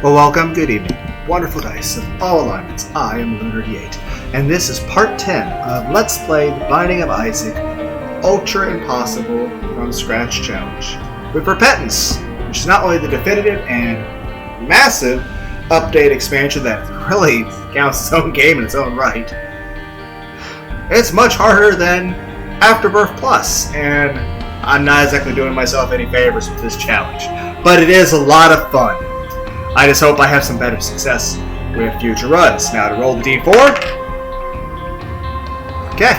Well, welcome, good evening, wonderful dice of all alignments. I am Lunar8, and this is part 10 of Let's Play The Binding of Isaac Ultra Impossible from Scratch Challenge with Repentance, which is not only the definitive and massive update expansion that really counts its own game in its own right, it's much harder than Afterbirth Plus, and I'm not exactly doing myself any favors with this challenge, but it is a lot of fun. I just hope I have some better success with future runs. Now to roll the D4. Okay.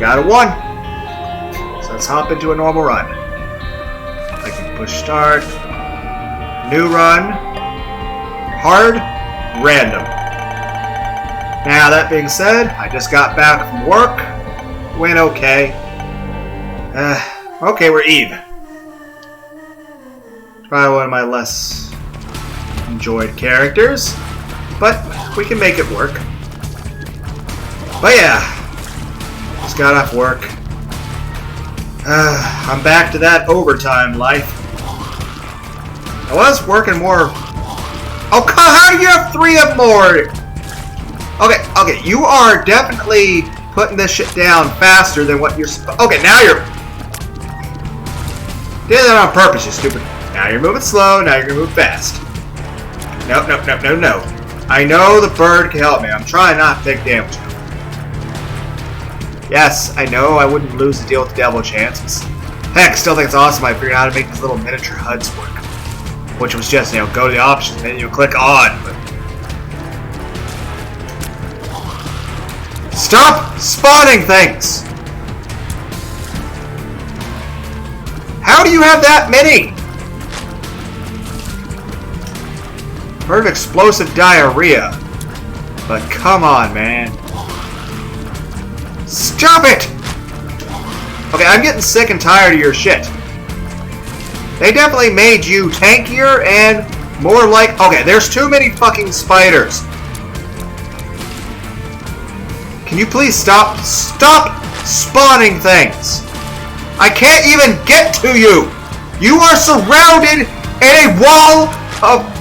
Got a 1. So let's hop into a normal run. I can push start. New run. Hard. Random. Now that being said, I just got back from work. Went okay. Okay, we're even. Probably one of my less enjoyed characters, but we can make it work. But yeah, just got off work. I'm back to that overtime life. I was working more. Oh, how do you have 3 of more? Okay, you are definitely putting this shit down faster than what you're supposed. Okay, now you're. Did that on purpose, you stupid. Now you're moving slow. Now you're gonna move fast. No. I know the bird can help me. I'm trying not to take damage. Yes, I know I wouldn't lose the deal with the devil chances. Heck, still think it's awesome I figured out how to make these little miniature HUDs work. Which was just, go to the options, and then you click on. But stop spawning things! How do you have that many? Heard of explosive diarrhea. But come on, man. Stop it! Okay, I'm getting sick and tired of your shit. They definitely made you tankier and more like... Okay, there's too many fucking spiders. Can you please stop spawning things? I can't even get to you! You are surrounded in a wall of...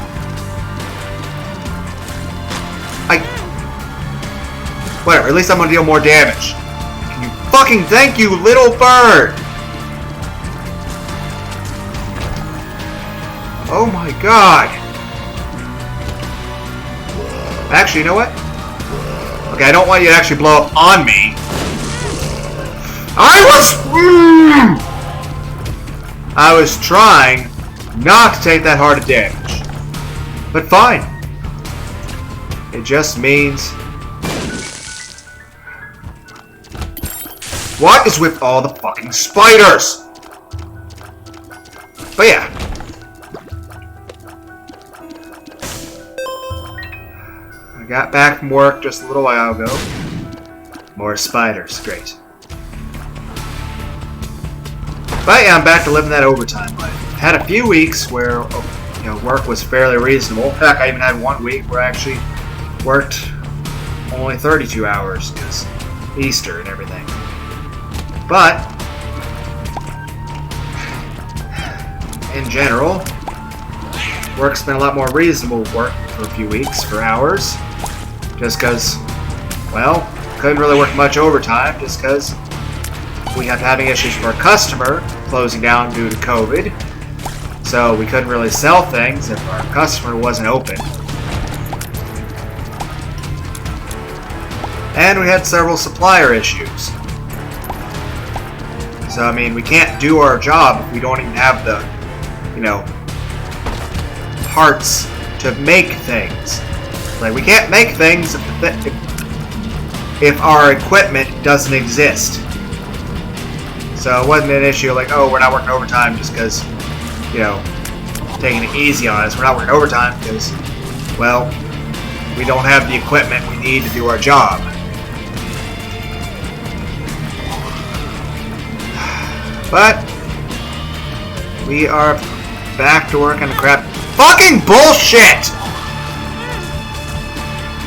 Whatever, at least I'm gonna deal more damage. Can you fucking thank you, little bird? Oh my god. Actually, you know what? Okay, I don't want you to actually blow up on me. I was trying not to take that hard of damage. But fine. It just means... What is with all the fucking spiders? But yeah. I got back from work just a little while ago. More spiders. Great. But yeah, I'm back to living that overtime life. Had a few weeks where work was fairly reasonable. In fact, I even had 1 week where I actually worked only 32 hours because Easter and everything. But, in general, work's been a lot more reasonable work for a few weeks, for hours. Just because, well, couldn't really work much overtime, just because we kept having issues with our customer closing down due to COVID. So we couldn't really sell things if our customer wasn't open. And we had several supplier issues. So, I mean, we can't do our job if we don't even have the, parts to make things. Like, we can't make things if our equipment doesn't exist. So it wasn't an issue like, oh, we're not working overtime just because, taking it easy on us. We're not working overtime because, well, we don't have the equipment we need to do our job. But we are back to work on the crap. Fucking bullshit!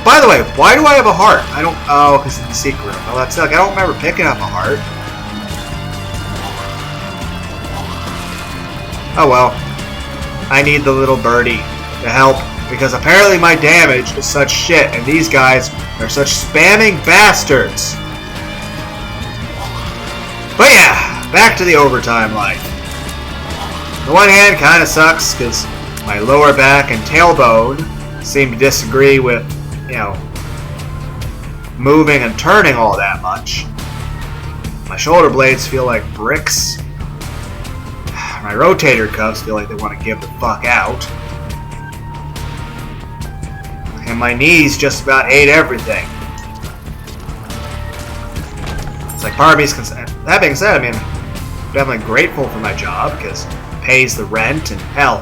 By the way, why do I have a heart? I don't. Oh, because it's the secret room. Oh, that's like I don't remember picking up a heart. Oh well. I need the little birdie. to help because apparently my damage is such shit and these guys are such spamming bastards. But yeah, back to the overtime life. On the one hand, kind of sucks because my lower back and tailbone seem to disagree with, you know, moving and turning all that much. My shoulder blades feel like bricks. My rotator cuffs feel like they want to give the fuck out. And my knees just about hate everything. It's like part of me's concerned. That being said, I mean, I'm definitely grateful for my job because it pays the rent and hell.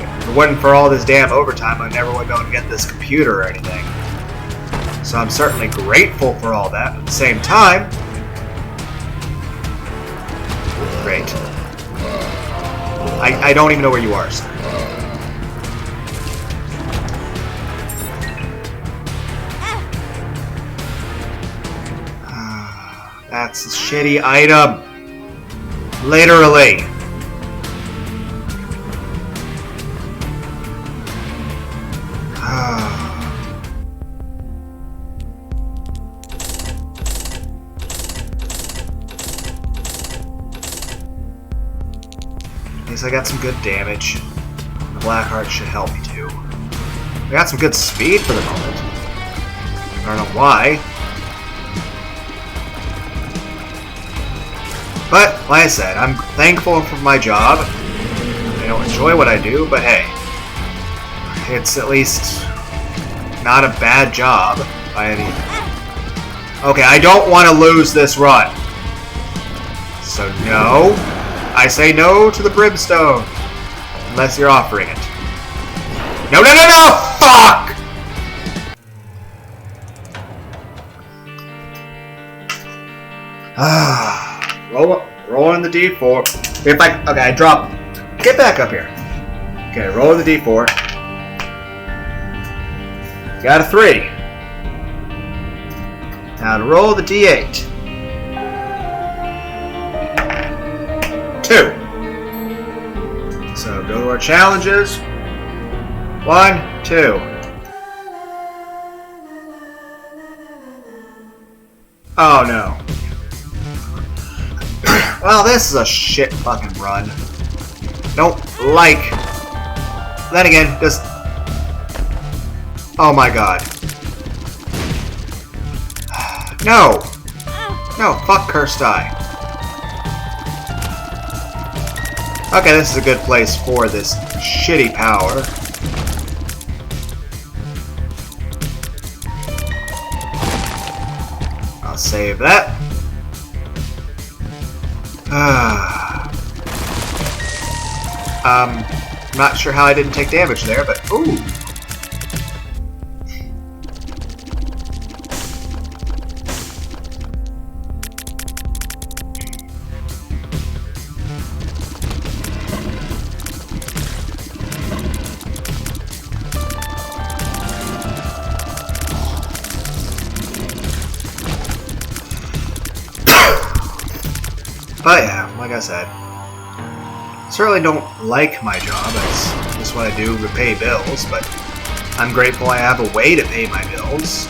If it wasn't for all this damn overtime, I never would go and get this computer or anything. So I'm certainly grateful for all that. At the same time, great. I don't even know where you are, sir. That's a shitty item. Literally. At least I got some good damage. The Blackheart should help me too. I got some good speed for the moment. I don't know why. But, like I said, I'm thankful for my job. I don't enjoy what I do, but hey. It's at least not a bad job by any... Okay, I don't want to lose this run. So no. I say no to the brimstone. Unless you're offering it. No, no, no, no! Fuck! Rolling the D4. Okay, I drop. Get back up here. Okay, roll the D4. Got a 3. Now to roll the D8. 2. So go to our challenges. 1, 2. Oh no. Well, this is a shit fucking run. Don't like. Then again, just. Oh my god. No. No, fuck Cursed Eye. Okay, this is a good place for this shitty power. I'll save that. Not sure how I didn't take damage there, but ooh. But yeah, like I said, certainly don't like my job. It's just what I do to pay bills, but I'm grateful I have a way to pay my bills.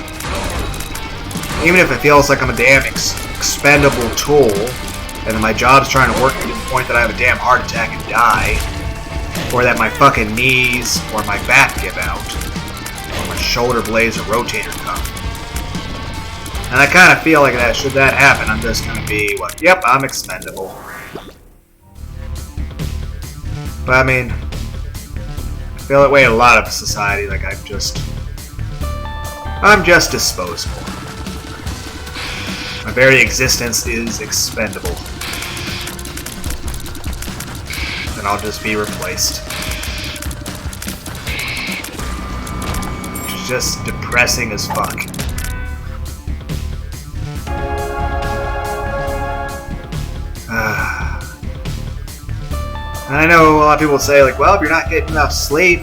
Even if it feels like I'm a damn expendable tool, and that my job's trying to work me to the point that I have a damn heart attack and die, or that my fucking knees or my back give out, or my shoulder blades or rotator cuff. And I kind of feel like that, should that happen, I'm just going to be, what, yep, I'm expendable. But I mean, I feel that way in a lot of society, like I'm just disposable. My very existence is expendable. And I'll just be replaced. Which is just depressing as fuck. And I know a lot of people say, like, well, if you're not getting enough sleep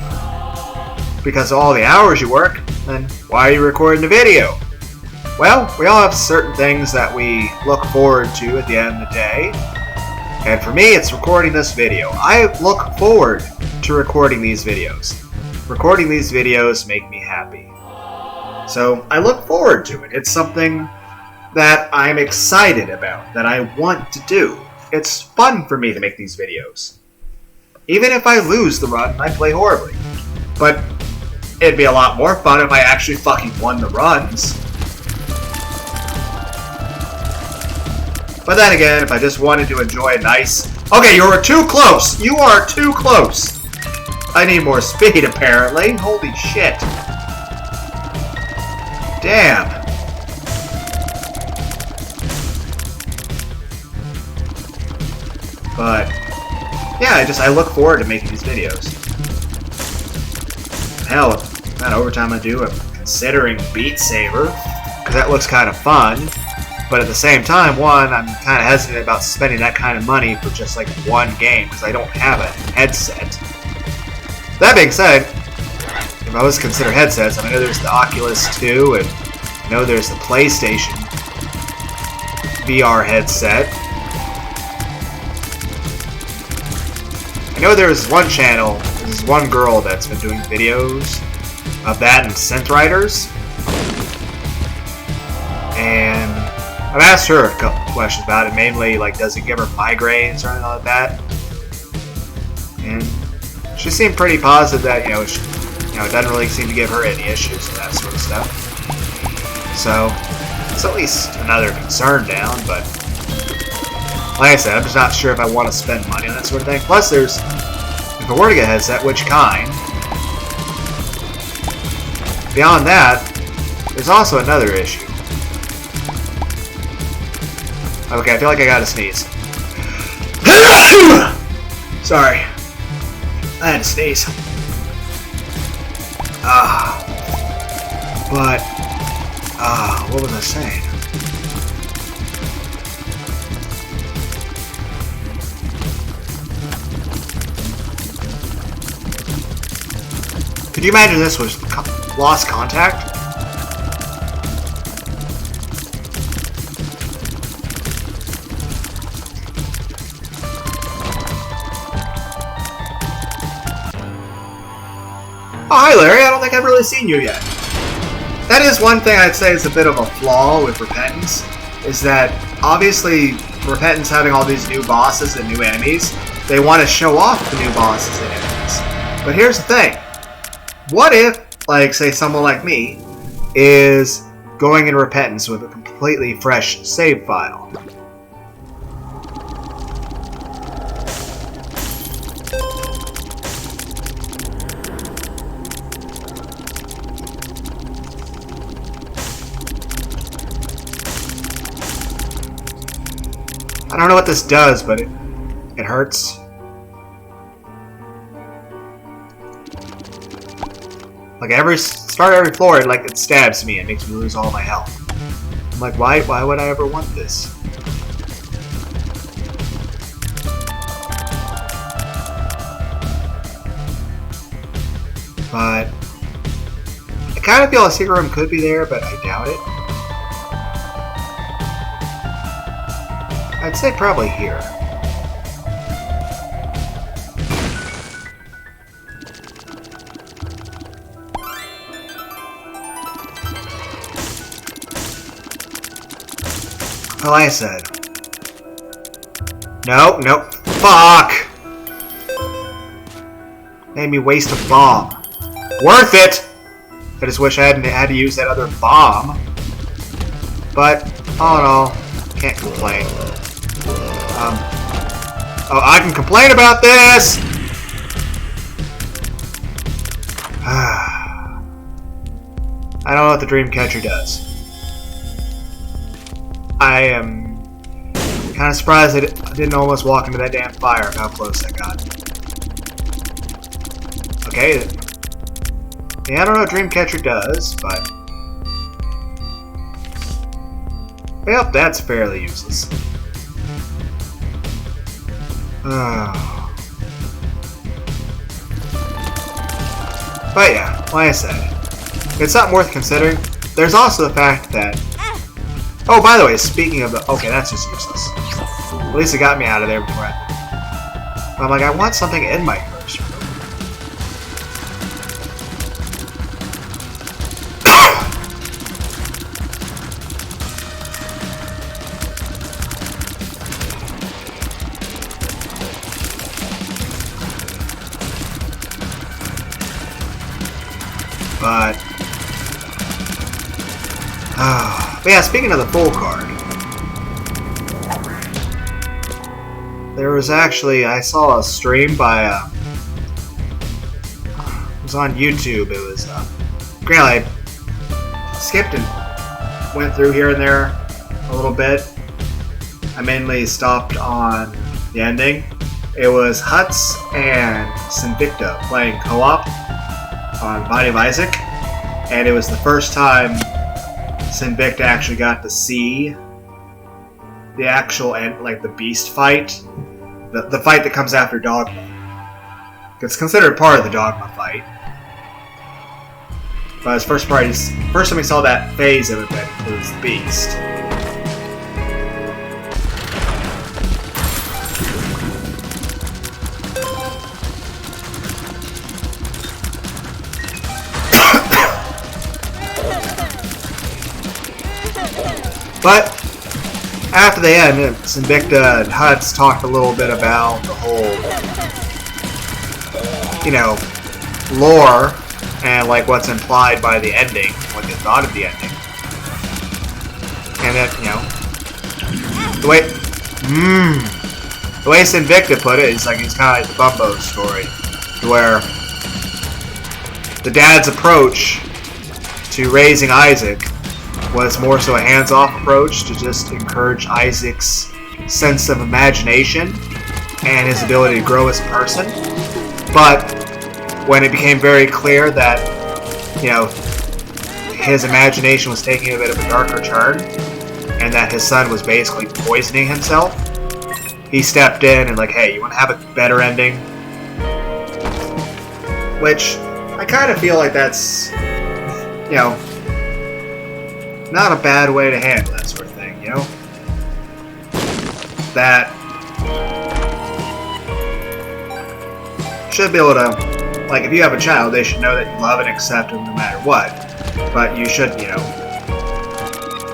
because of all the hours you work, then why are you recording a video? Well, we all have certain things that we look forward to at the end of the day. And for me, it's recording this video. I look forward to recording these videos. recording these videos make me happy. So I look forward to it. It's something that I'm excited about, that I want to do. It's fun for me to make these videos. Even if I lose the run and I play horribly. But it'd be a lot more fun if I actually fucking won the runs. But then again, if I just wanted to enjoy a nice... Okay, you were too close! You are too close! I need more speed, apparently. Holy shit. Damn. But, yeah, I look forward to making these videos. Hell, that overtime I do, I'm considering Beat Saber, because that looks kind of fun. But at the same time, one, I'm kind of hesitant about spending that kind of money for just like one game, because I don't have a headset. That being said, if I was to consider headsets, I know there's the Oculus 2, and I know there's the PlayStation VR headset. I know there's one channel, there's one girl that's been doing videos of that and Synth Riders. And I've asked her a couple questions about it, mainly like does it give her migraines or anything like that. And she seemed pretty positive that, it doesn't really seem to give her any issues and that sort of stuff. So, it's at least another concern down, but like I said, I'm just not sure if I want to spend money on that sort of thing. Plus, if I were to get a headset, which kind? Beyond that, there's also another issue. Okay, I feel like I gotta sneeze. Sorry. I had to sneeze. What was I saying? Could you imagine this was lost contact? Oh, hi Larry, I don't think I've really seen you yet. That is one thing I'd say is a bit of a flaw with Repentance, is that obviously Repentance having all these new bosses and new enemies, they want to show off the new bosses and enemies. But here's the thing. What if, like, say someone like me, is going in Repentance with a completely fresh save file? I don't know what this does, but it hurts. Like start every floor, it stabs me and makes me lose all my health. I'm like, why would I ever want this? But I kind of feel a secret room could be there, but I doubt it. I'd say probably here. Well, like I said. Nope. Fuck! Made me waste a bomb. Worth it! I just wish I hadn't had to use that other bomb. But, all in all, can't complain. Oh, I can complain about this! I don't know what the Dreamcatcher does. I am kind of surprised I didn't almost walk into that damn fire of how close I got. Okay. Yeah, I don't know what Dreamcatcher does, but... Yep, that's fairly useless. But yeah, like I said, it's something worth considering. There's also the fact that... Oh, by the way, speaking of the... Okay, that's just useless. At least it got me out of there before I'm like, I want something in my cursor. But yeah, speaking of the full card, there was actually, I saw a stream by it was on YouTube. It was granted I skipped and went through here and there a little bit. I mainly stopped on the ending. It was Huts and Sinvicta playing co-op on Binding of Isaac, and it was the first time Sinvicta actually got to see the actual end, like the beast fight, the fight that comes after Dogma. It's considered part of the Dogma fight, but his first time we saw that phase of it was the beast. But after the end, Sinvicta and Huts talked a little bit about the whole, lore and like what's implied by the ending, what they thought of the ending, and that the way Sinvicta put it is like it's kind of like the Bumbo story, where the dad's approach to raising Isaac was more so a hands-off approach to just encourage Isaac's sense of imagination and his ability to grow as a person. But when it became very clear that, his imagination was taking a bit of a darker turn, and that his son was basically poisoning himself, he stepped in and like, hey, you want to have a better ending? Which, I kind of feel like that's, not a bad way to handle that sort of thing, That should be able to, like, if you have a child, they should know that you love and accept them no matter what. But you should,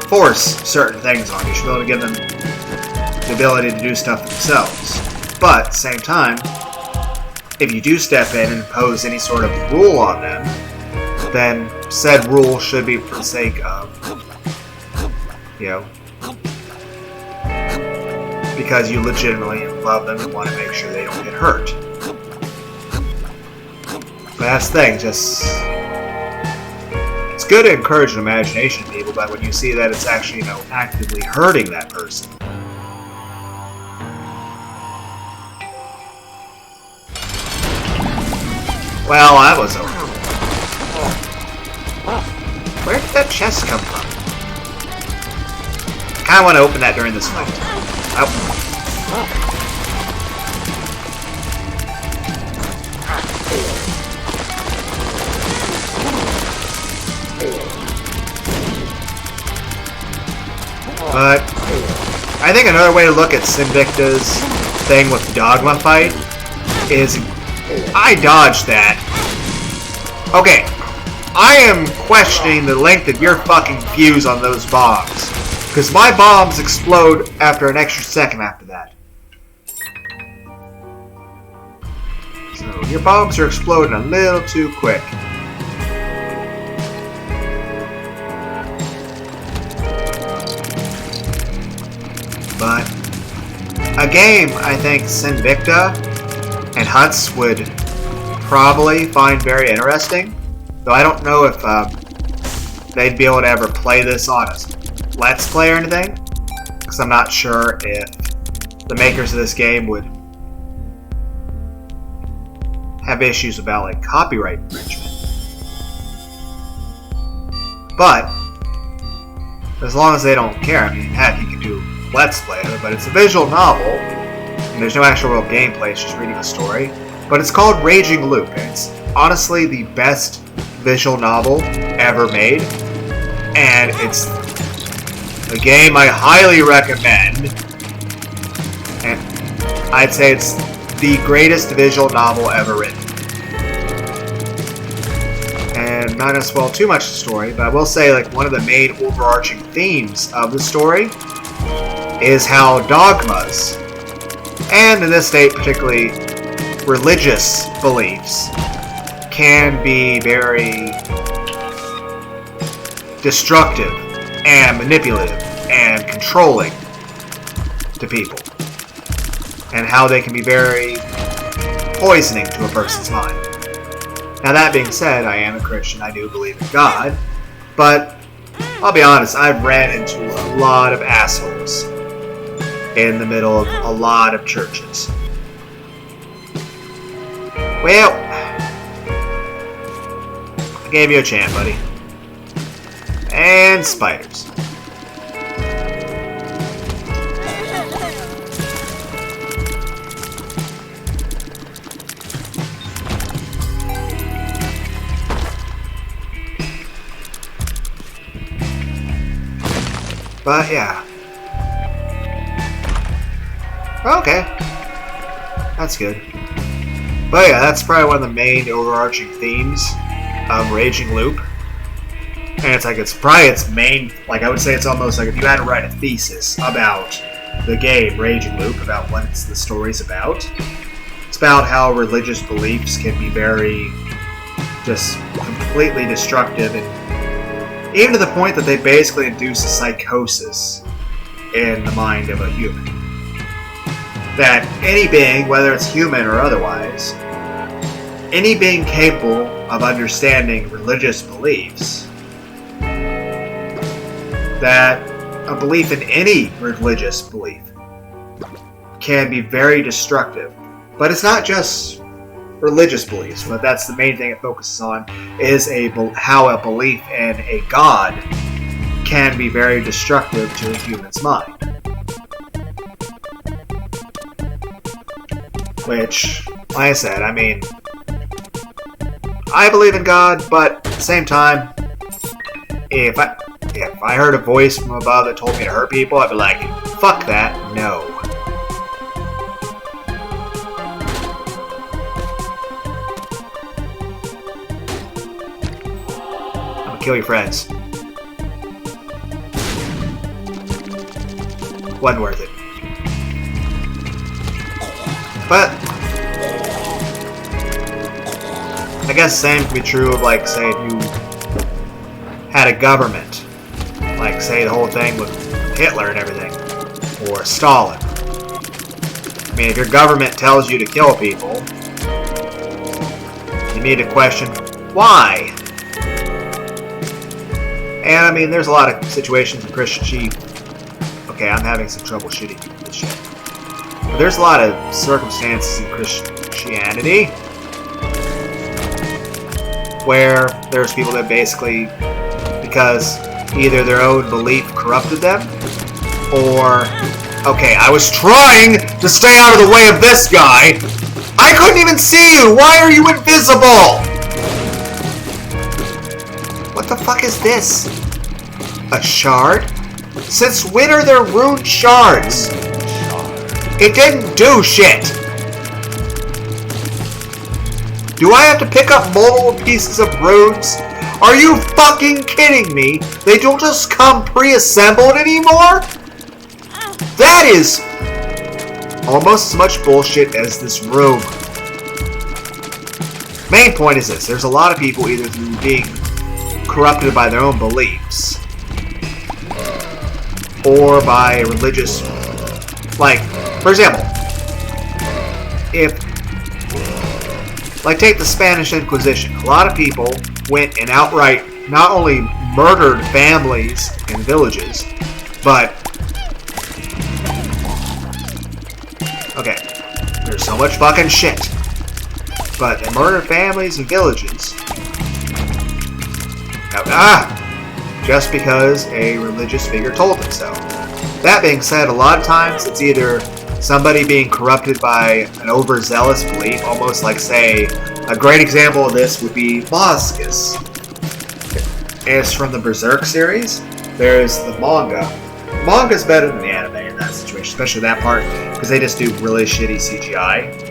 force certain things on them. You should be able to give them the ability to do stuff themselves. But at the same time, if you do step in and impose any sort of rule on them, then said rule should be for the sake of, because you legitimately love them and want to make sure they don't get hurt. But that's the thing, it's good to encourage an imagination in people, but when you see that it's actually, actively hurting that person. Well, that was over. Where did that chest come from? I kind of want to open that during this fight. Oh. But I think another way to look at Sinvicta's thing with the Dogma fight is I dodged that. Okay, I am questioning the length of your fucking fuse on those bombs, because my bombs explode after an extra second after that. So your bombs are exploding a little too quick. But a game I think Sinvicta and Huts would probably find very interesting, though I don't know if they'd be able to ever play this on a Let's Play or anything, because I'm not sure if the makers of this game would have issues about like copyright infringement. But as long as they don't care, I mean, heck, you can do Let's Play of it, but it's a visual novel, and there's no actual real gameplay, it's just reading a story. But it's called Raging Loop, and it's honestly the best visual novel ever made, and it's a game I highly recommend, and I'd say it's the greatest visual novel ever written. And not gonna spoil too much of the story, but I will say like one of the main overarching themes of the story is how dogmas, and in this state particularly religious beliefs, can be very destructive and manipulative and controlling to people, and how they can be very poisoning to a person's mind. Now, that being said, I am a Christian. I do believe in God, but I'll be honest, I've ran into a lot of assholes in the middle of a lot of churches. Well, I gave you a chance, buddy. And spiders. But yeah. Okay. That's good. But yeah, that's probably one of the main overarching themes of Raging Loop. And it's probably its main, like I would say it's almost like if you had to write a thesis about the game Raging Loop, about what the story's about. It's about how religious beliefs can be very just completely destructive, and even to the point that they basically induce a psychosis in the mind of a human. That any being, whether it's human or otherwise, any being capable of understanding religious beliefs, that a belief in any religious belief can be very destructive. But it's not just religious beliefs, but that's the main thing it focuses on, is how a belief in a god can be very destructive to a human's mind. Which, like I said, I mean, I believe in God, but at the same time, if I heard a voice from above that told me to hurt people, I'd be like, fuck that, no. I'm gonna kill your friends. Wasn't worth it. But I guess the same could be true of, like, say, if you had a government, like, say, the whole thing with Hitler and everything, or Stalin. I mean, if your government tells you to kill people, you need to question why. And I mean, there's a lot of situations in Christianity. Okay, I'm having some trouble shooting this shit. But there's a lot of circumstances in Christianity where there's people that basically, because either their own belief corrupted them, or, okay, I was trying to stay out of the way of this guy. I couldn't even see you. Why are you invisible? What the fuck is this? A shard? Since when are there rune shards? It didn't do shit. Do I have to pick up multiple pieces of runes? Are you fucking kidding me? They don't just come pre-assembled anymore? That is almost as much bullshit as this room. Main point is this. There's a lot of people either through being corrupted by their own beliefs or by religious, like, for example, if, like, take the Spanish Inquisition. A lot of people went and outright not only murdered families and villages, but, okay, there's so much fucking shit, but they murdered families and villages just because a religious figure told them so. That being said, a lot of times it's either somebody being corrupted by an overzealous belief, almost like, say, a great example of this would be Moscus. It's from the Berserk series. There's the manga. The manga's better than the anime in that situation, especially that part, because they just do really shitty CGI.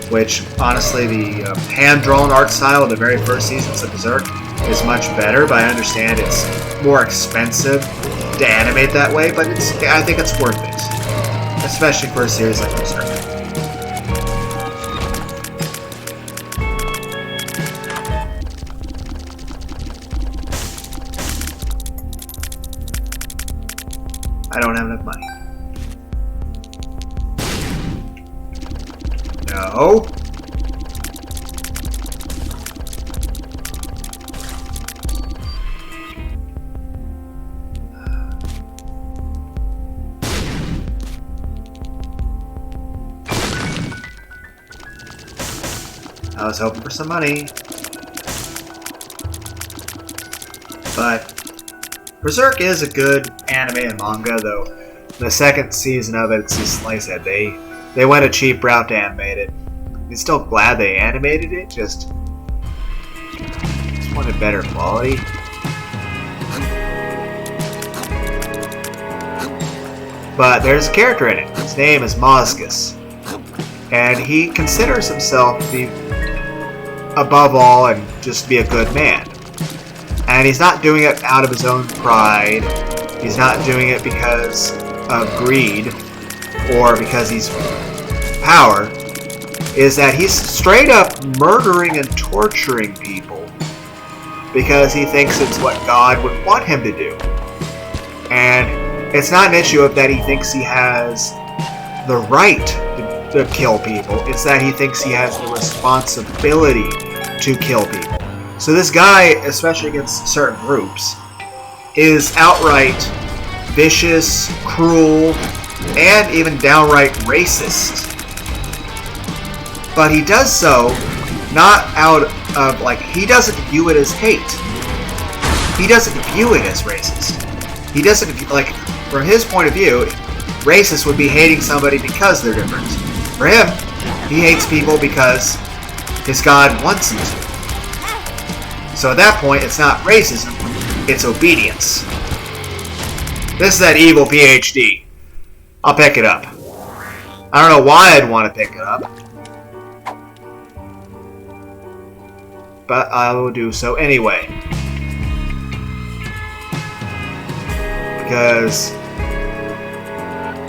Which, honestly, the hand-drawn art style of the very first seasons of Berserk is much better, but I understand it's more expensive to animate that way, but I think it's worth it. Especially for a series like Berserk. I don't have enough money. No. I was hoping for some money. But Berserk is a good anime and manga, though the second season of it's just, like I said, they went a cheap route to animate it. I'm still glad they animated it, just wanted better quality. But there's a character in it. His name is Mozgus. And he considers himself to be above all and just be a good man. And he's not doing it out of his own pride. He's not doing it because of greed or because he's power. Is that he's straight up murdering and torturing people because he thinks it's what God would want him to do. And it's not an issue of that he thinks he has the right to kill people. It's that he thinks he has the responsibility to kill people. So this guy, especially against certain groups, is outright vicious, cruel, and even downright racist. But he does so not out of, like, he doesn't view it as hate. He doesn't view it as racist. He doesn't, like, from his point of view, racist would be hating somebody because they're different. For him, he hates people because his God wants him to. So at that point, it's not racism, it's obedience. This is that evil PhD. I'll pick it up. I don't know why I'd want to pick it up, but I will do so anyway. Because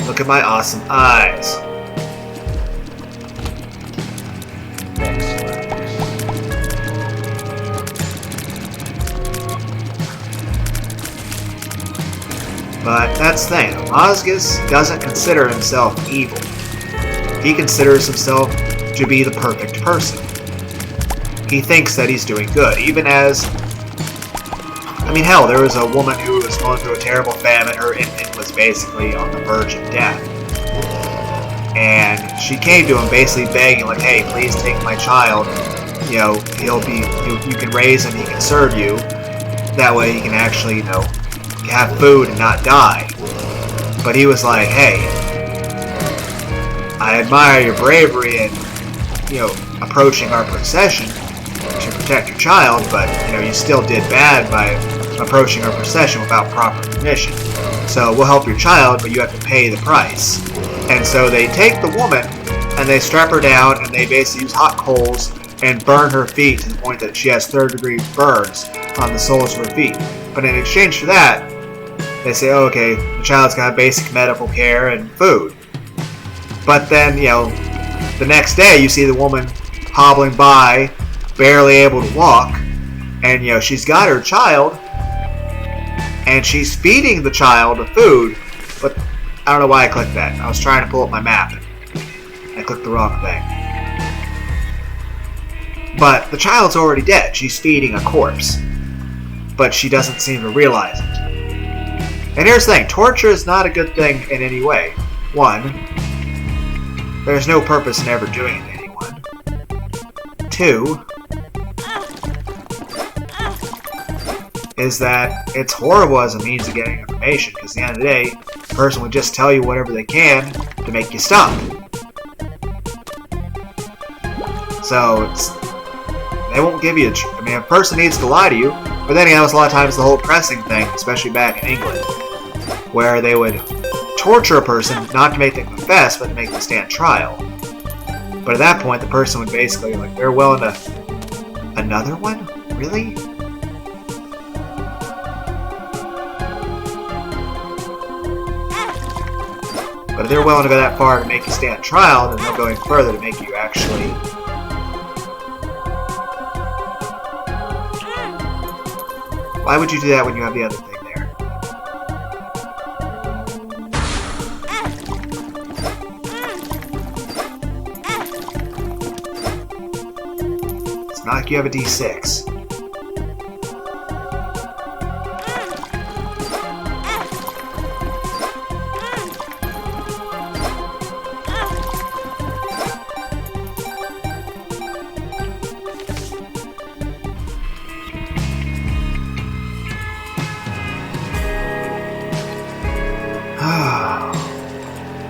look at my awesome eyes. But that's the thing, Mozgus doesn't consider himself evil. He considers himself to be the perfect person. He thinks that he's doing good, even as... I mean, hell, there was a woman who was going through a terrible famine. Her infant was basically on the verge of death. And she came to him basically begging, like, hey, please take my child. You know, you can raise him, he can serve you. That way he can actually, you know, have food and not die. But he was like, hey, I admire your bravery in, you know, approaching our procession to protect your child, but, you know, you still did bad by approaching our procession without proper permission. So we'll help your child, but you have to pay the price. And so they take the woman and they strap her down and they basically use hot coals and burn her feet to the point that she has third-degree burns on the soles of her feet. But in exchange for that, they say, oh, okay, the child's got basic medical care and food. But then, you know, the next day you see the woman hobbling by, barely able to walk, and, you know, she's got her child, and she's feeding the child the food, but I don't know why I clicked that. I was trying to pull up my map, and I clicked the wrong thing. But the child's already dead. She's feeding a corpse. But she doesn't seem to realize it. And here's the thing. Torture is not a good thing in any way. One, there's no purpose in ever doing it to anyone. Two, is that it's horrible as a means of getting information, because at the end of the day, the person would just tell you whatever they can to make you stop. So, they won't give you I mean, a person needs to lie to you, but then again, that was a lot of times the whole pressing thing, especially back in England, where they would torture a person not to make them confess, but to make them stand trial. But at that point, the person would basically, like, they're willing to... Another one? Really? But if they're willing to go that far to make you stand trial, then they'll go any further to make you actually... Why would you do that when you have the other thing there? like you have a D6.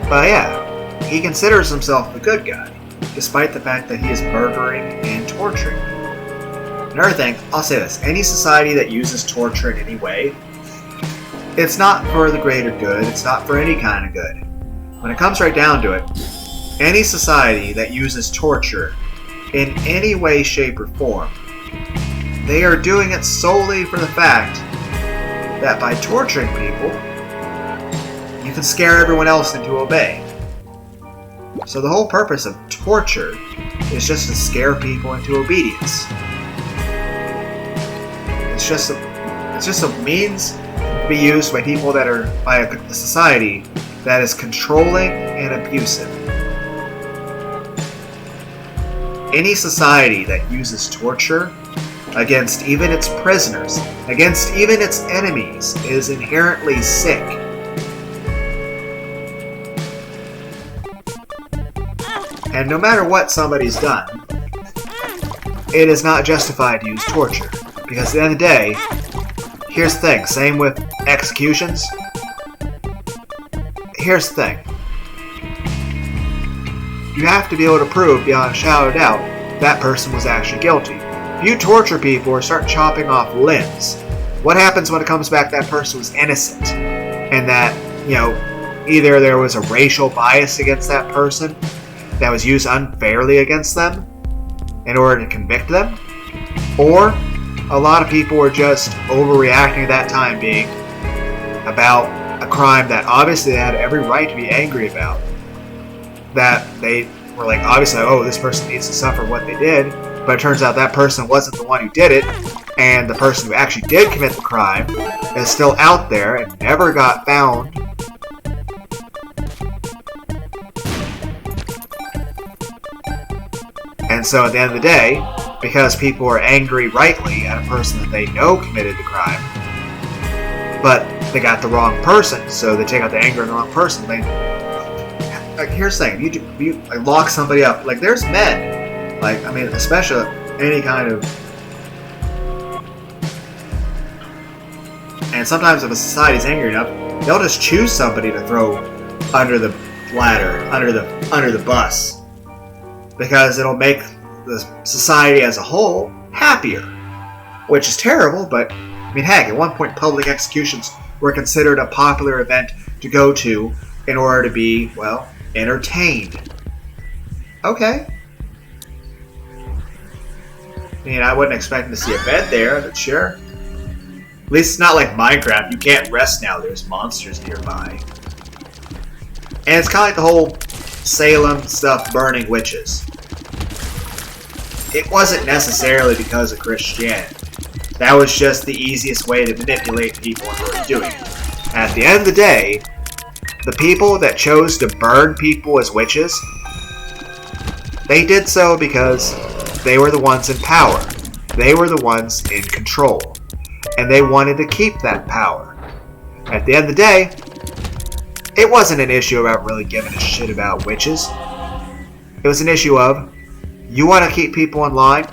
But yeah, he considers himself the good guy, despite the fact that he is murdering and torturing. Another thing, I'll say this, any society that uses torture in any way, it's not for the greater good, it's not for any kind of good. When it comes right down to it, any society that uses torture in any way, shape, or form, they are doing it solely for the fact that by torturing people, you can scare everyone else into obey. So the whole purpose of torture is just to scare people into obedience. It's just a means to be used by people that are by a society that is controlling and abusive. Any society that uses torture against even its prisoners, against even its enemies, is inherently sick. And no matter what somebody's done, it is not justified to use torture. Because at the end of the day, here's the thing, same with executions. Here's the thing. You have to be able to prove beyond a shadow of doubt that person was actually guilty. If you torture people or start chopping off limbs, what happens when it comes back that person was innocent? And that, either there was a racial bias against that person that was used unfairly against them in order to convict them, or a lot of people were just overreacting at that time being about a crime that obviously they had every right to be angry about, that they were like, obviously, oh, this person needs to suffer what they did, but it turns out that person wasn't the one who did it, and the person who actually did commit the crime is still out there and never got found. And so at the end of the day, because people are angry rightly at a person that they know committed the crime, but they got the wrong person, so they take out the anger on the wrong person. Here's the thing, you lock somebody up. Like, there's men, especially any kind of... And sometimes if a society's angry enough, they'll just choose somebody to throw under the ladder, under the bus. Because it'll make the society as a whole happier. Which is terrible, but, heck, at one point public executions were considered a popular event to go to in order to be, entertained. Okay. I wasn't expecting to see a bed there, but sure. At least it's not like Minecraft. You can't rest now. There's monsters nearby. And it's kind of like the whole Salem stuff burning witches. It wasn't necessarily because of Christianity. That was just the easiest way to manipulate people in order to do it. At the end of the day, the people that chose to burn people as witches, they did so because they were the ones in power. They were the ones in control. And they wanted to keep that power. At the end of the day, it wasn't an issue about really giving a shit about witches. It was an issue of, you want to keep people in line?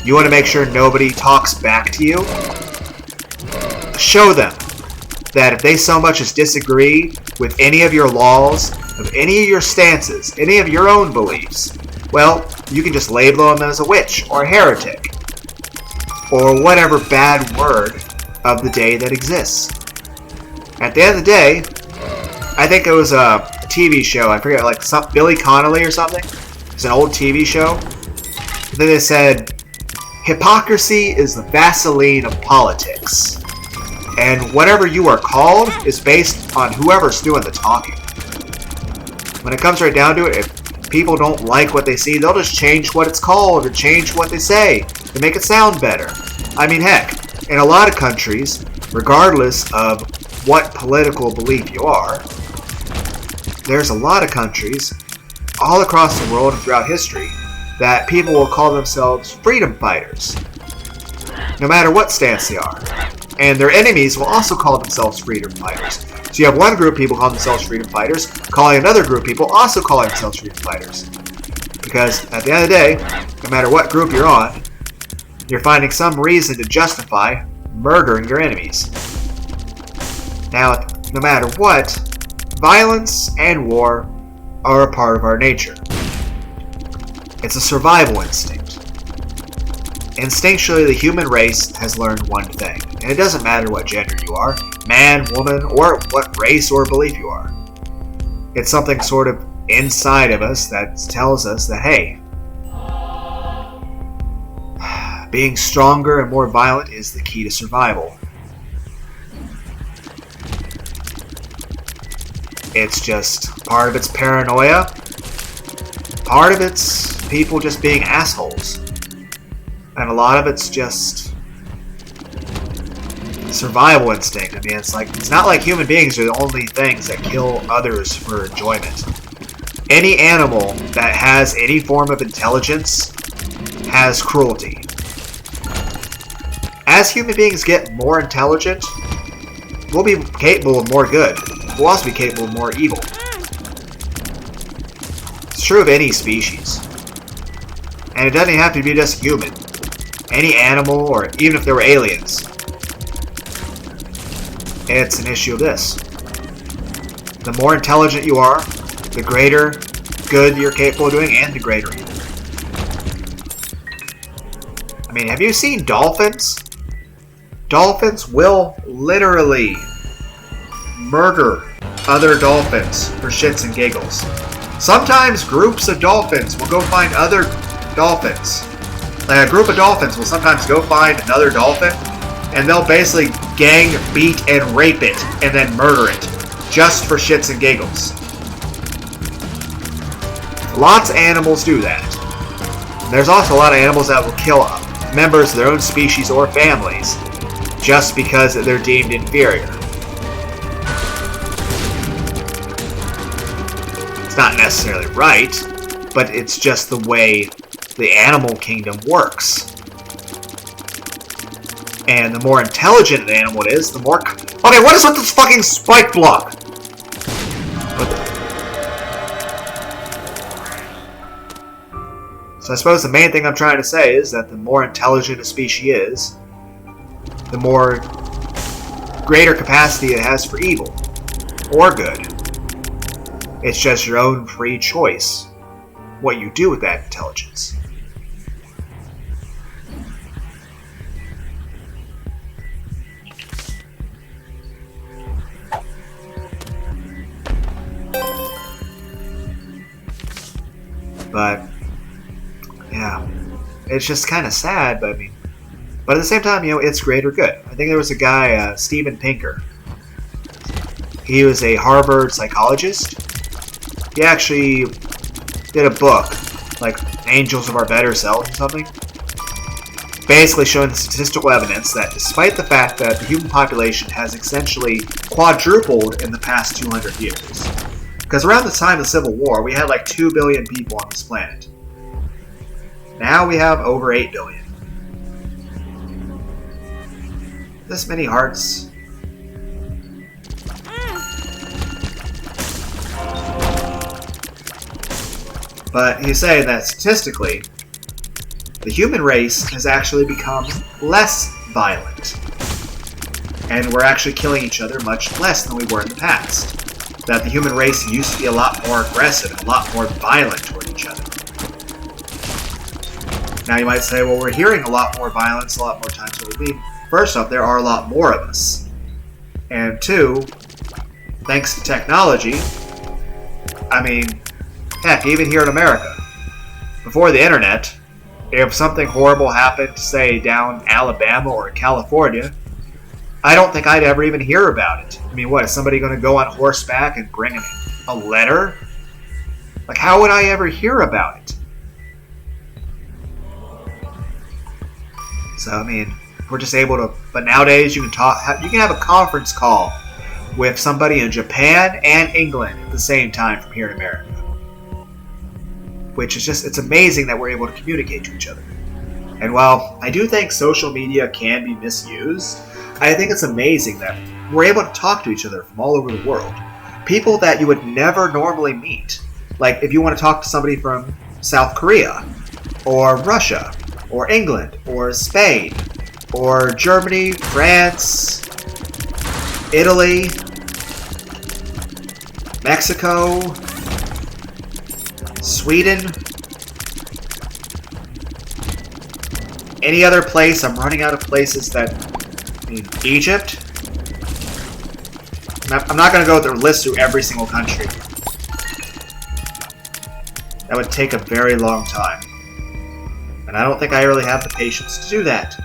You want to make sure nobody talks back to you? Show them that if they so much as disagree with any of your laws, of any of your stances, any of your own beliefs, well, you can just label them as a witch or a heretic, or whatever bad word of the day that exists. At the end of the day, I think it was a TV show, I forget, like Billy Connolly or something. It's an old TV show. And then they said, hypocrisy is the Vaseline of politics. And whatever you are called is based on whoever's doing the talking. When it comes right down to it, if people don't like what they see, they'll just change what it's called or change what they say to make it sound better. Heck, in a lot of countries, regardless of what political belief you are, there's a lot of countries all across the world and throughout history that people will call themselves freedom fighters, no matter what stance they are. And their enemies will also call themselves freedom fighters. So you have one group of people call themselves freedom fighters, calling another group of people also calling themselves freedom fighters. Because at the end of the day, no matter what group you're on, you're finding some reason to justify murdering your enemies. Now, no matter what, violence and war are a part of our nature. It's a survival instinct. Instinctually, the human race has learned one thing, and it doesn't matter what gender you are, man, woman, or what race or belief you are. It's something sort of inside of us that tells us that, hey, being stronger and more violent is the key to survival. It's just part of it's paranoia, part of it's people just being assholes. And a lot of it's just survival instinct. I mean, it's not like human beings are the only things that kill others for enjoyment. Any animal that has any form of intelligence has cruelty. As human beings get more intelligent, we'll be capable of more good. We'll also be capable of more evil. It's true of any species. And it doesn't have to be just human. Any animal, or even if there were aliens. It's an issue of this. The more intelligent you are, the greater good you're capable of doing, and the greater evil. I mean, have you seen dolphins? Dolphins will literally murder other dolphins for shits and giggles. Sometimes groups of dolphins will go find other dolphins. Like a group of dolphins will sometimes go find another dolphin, and they'll basically gang, beat, and rape it, and then murder it, just for shits and giggles. Lots of animals do that. There's also a lot of animals that will kill members of their own species or families, just because they're deemed inferior. It's not necessarily right, but it's just the way the animal kingdom works. And the more intelligent an animal it is, the more... Okay, what is with this fucking spike block? So I suppose the main thing I'm trying to say is that the more intelligent a species is, the more greater capacity it has for evil. Or good. It's just your own free choice what you do with that intelligence. But, yeah, it's just kind of sad, but at the same time, it's greater good. I think there was a guy, Steven Pinker. He was a Harvard psychologist. He actually did a book, like Angels of Our Better Selves or something, basically showing the statistical evidence that despite the fact that the human population has essentially quadrupled in the past 200 years, because around the time of the Civil War, we had like 2 billion people on this planet. Now we have over 8 billion. This many hearts. But he's saying that statistically, the human race has actually become less violent. And we're actually killing each other much less than we were in the past. That the human race used to be a lot more aggressive and a lot more violent toward each other. Now you might say, well, we're hearing a lot more violence a lot more times than we need. First off, there are a lot more of us. And two, thanks to technology, I mean, heck, even here in America, before the internet, if something horrible happened, say, down Alabama or California, I don't think I'd ever even hear about it. I mean, what, is somebody going to go on horseback and bring a letter? Like, how would I ever hear about it? So, I mean, we're just able to... But nowadays, you can have a conference call with somebody in Japan and England at the same time from here in America. which is just, it's amazing that we're able to communicate to each other. And while I do think social media can be misused, I think it's amazing that we're able to talk to each other from all over the world. People that you would never normally meet. Like if you want to talk to somebody from South Korea, or Russia, or England, or Spain, or Germany, France, Italy, Mexico, Sweden, any other place. I'm running out of places that, Egypt. I'm not going to go through a list through every single country. That would take a very long time. And I don't think I really have the patience to do that.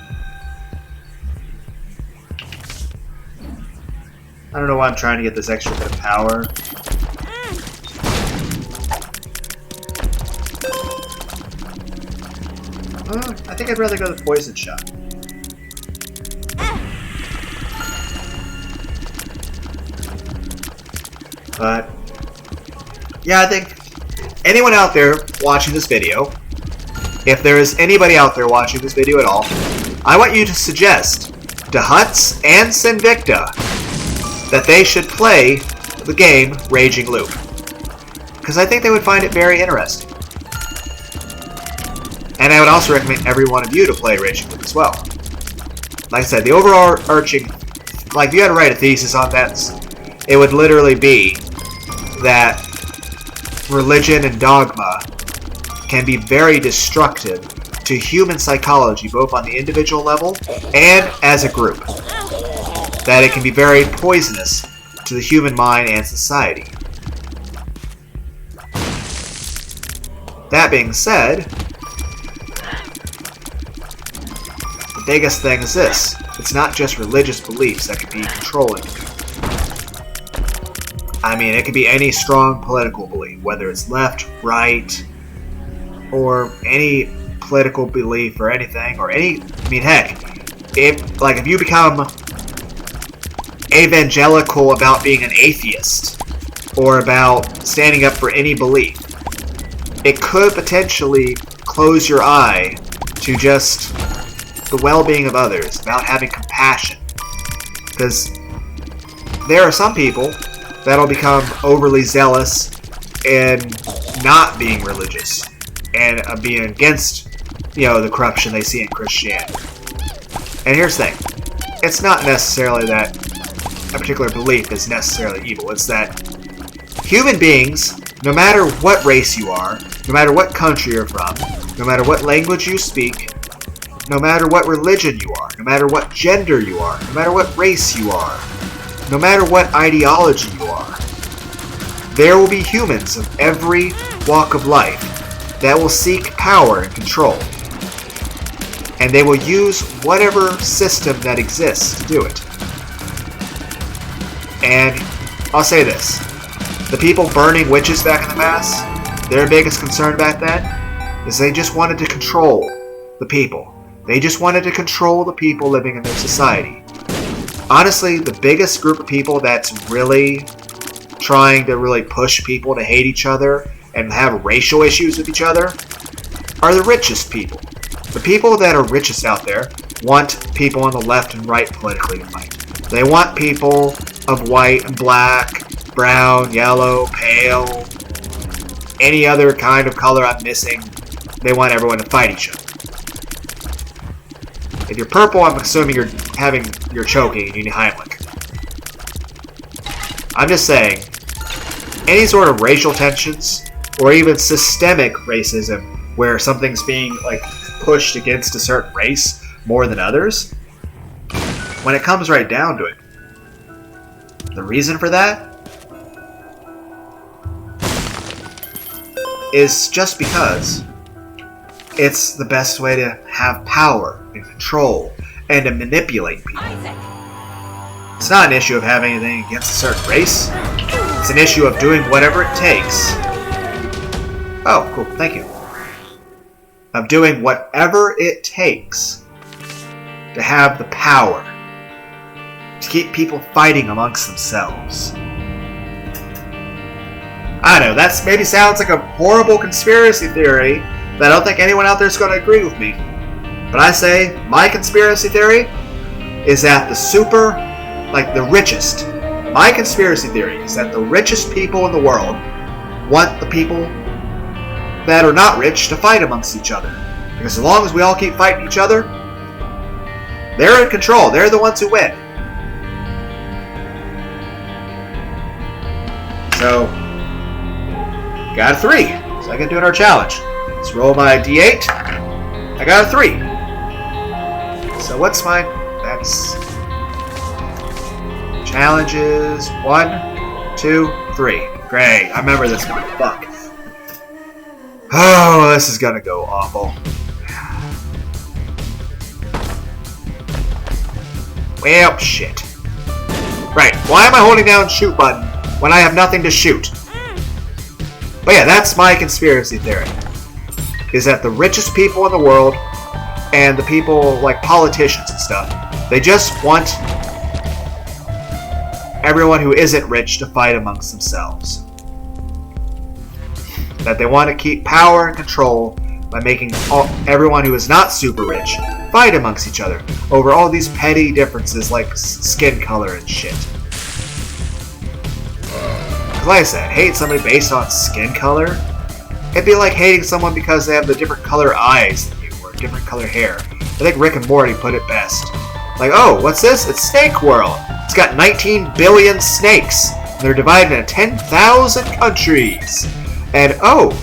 I don't know why I'm trying to get this extra bit of power. I think I'd rather go the poison shot. But yeah, I think anyone out there watching this video, if there is anybody out there watching this video at all, I want you to suggest to Huts and Sinvicta that they should play the game Raging Loop. Because I think they would find it very interesting. And I would also recommend every one of you to play Raging Loop as well. Like I said, the overarching, like if you had to write a thesis on that, it would literally be that religion and dogma can be very destructive to human psychology, both on the individual level and as a group. That it can be very poisonous to the human mind and society. That being said, the biggest thing is this. It's not just religious beliefs that can be controlling. I mean, it could be any strong political belief, whether it's left, right, or any political belief or anything, or any, I mean, heck, if you become evangelical about being an atheist, or about standing up for any belief, it could potentially close your eye to just the well-being of others, about having compassion. Because there are some people that'll become overly zealous and not being religious, and being against, the corruption they see in Christianity. And here's the thing. It's not necessarily that a particular belief is necessarily evil. It's that human beings, no matter what race you are, no matter what country you're from, no matter what language you speak, no matter what religion you are, no matter what gender you are, no matter what race you are, no matter what ideology you are, there will be humans of every walk of life that will seek power and control. And they will use whatever system that exists to do it. And I'll say this. The people burning witches back in the past, their biggest concern back then is they just wanted to control the people. They just wanted to control the people living in their society. Honestly, the biggest group of people that's really trying to really push people to hate each other and have racial issues with each other are the richest people. The people that are richest out there want people on the left and right politically to fight. They want people of white and black, brown, yellow, pale, any other kind of color I'm missing. They want everyone to fight each other. If you're purple, I'm assuming you're choking and you need Heimlich. I'm just saying, any sort of racial tensions, or even systemic racism, where something's being pushed against a certain race more than others, when it comes right down to it, the reason for that is just because it's the best way to have power and control and to manipulate people. It's not an issue of having anything against a certain race. It's an issue of doing whatever it takes. Oh, cool, thank you. Of doing whatever it takes to have the power to keep people fighting amongst themselves. I know, that maybe sounds like a horrible conspiracy theory that I don't think anyone out there is going to agree with me. But I say, my conspiracy theory is that the richest. My conspiracy theory is that the richest people in the world want the people that are not rich to fight amongst each other. Because as long as we all keep fighting each other, they're in control. They're the ones who win. So, got a 3. So I can do our challenge. Let's roll my d8. I got a 3. So what's mine? That's challenges 1, 2, 3. Great. I remember this one. Fuck. Oh, this is gonna go awful. Well, shit. Right. Why am I holding down shoot button when I have nothing to shoot? But yeah, that's my conspiracy theory. Is that the richest people in the world and the people like politicians and stuff, they just want everyone who isn't rich to fight amongst themselves. That they want to keep power and control by making everyone who is not super rich fight amongst each other over all these petty differences like skin color and shit. Like I said, hate somebody based on skin color, it'd be like hating someone because they have the different color eyes than you or different color hair. I think Rick and Morty put it best. Like, oh, what's this? It's Snake World. It's got 19 billion snakes. They're divided into 10,000 countries. And oh,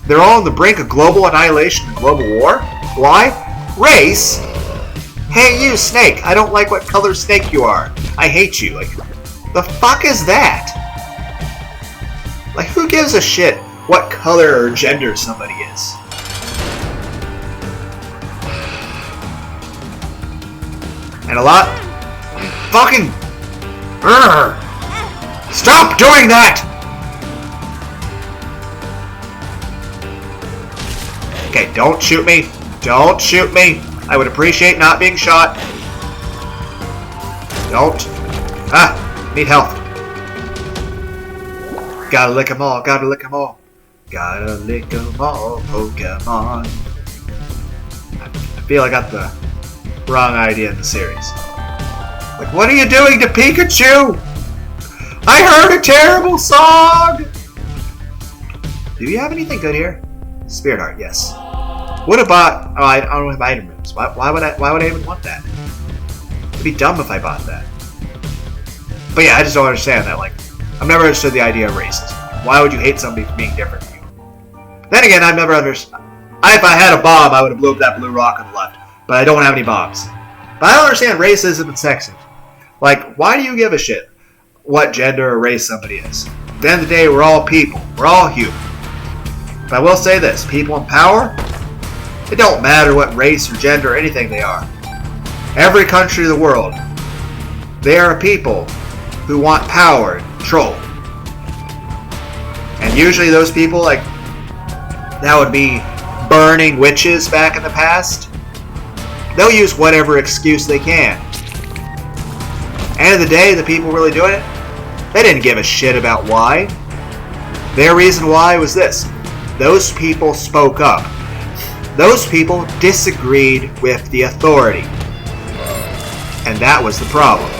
they're all on the brink of global annihilation and global war? Why? Race? Hey you, snake, I don't like what color snake you are. I hate you. Like, the fuck is that? Like, who gives a shit what color or gender somebody is? And a lot... Fucking... Urgh. Stop doing that! Okay, don't shoot me. Don't shoot me. I would appreciate not being shot. Don't. Ah, need help. Gotta lick 'em all, gotta lick 'em all. Gotta lick 'em all, Pokemon. I feel I got the wrong idea in the series. Like, what are you doing to Pikachu? I heard a terrible song! Do you have anything good here? Spirit Heart, yes. Would have bought... Oh, I don't have item rooms. Why would I even want that? It'd be dumb if I bought that. But yeah, I just don't understand that. Like, I've never understood the idea of racism. Why would you hate somebody for being different from you? Then again, I've never understood... If I had a bomb, I would have blew up that blue rock on the left. But I don't have any bombs. But I don't understand racism and sexism. Like, why do you give a shit what gender or race somebody is? At the end of the day, we're all people. We're all human. But I will say this. People in power, it don't matter what race or gender or anything they are. Every country in the world, there are people who want power and control. And usually those people, like, that would be burning witches back in the past. They'll use whatever excuse they can. End of the day, the people really doing it, they didn't give a shit about why. Their reason why was this. Those people spoke up. Those people disagreed with the authority. And that was the problem.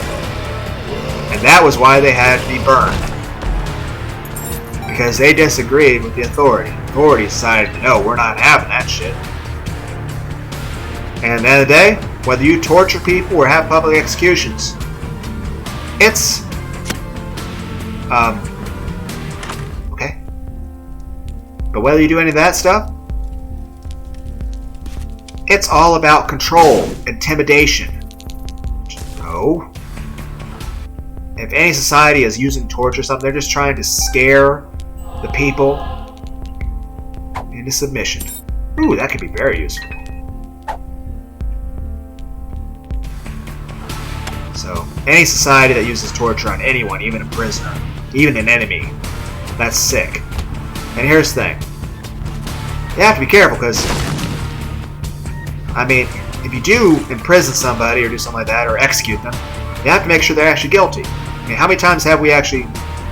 And that was why they had to be burned. Because they disagreed with the authority. The authority decided, no, we're not having that shit. And at the end of the day, whether you torture people or have public executions, it's... okay. But whether you do any of that stuff, it's all about control, intimidation. So, if any society is using torture or something, they're just trying to scare the people into submission. Ooh, that could be very useful. So, any society that uses torture on anyone, even a prisoner, even an enemy, that's sick. And here's the thing. You have to be careful, because, I mean, if you do imprison somebody or do something like that, or execute them, you have to make sure they're actually guilty. I mean, how many times have we actually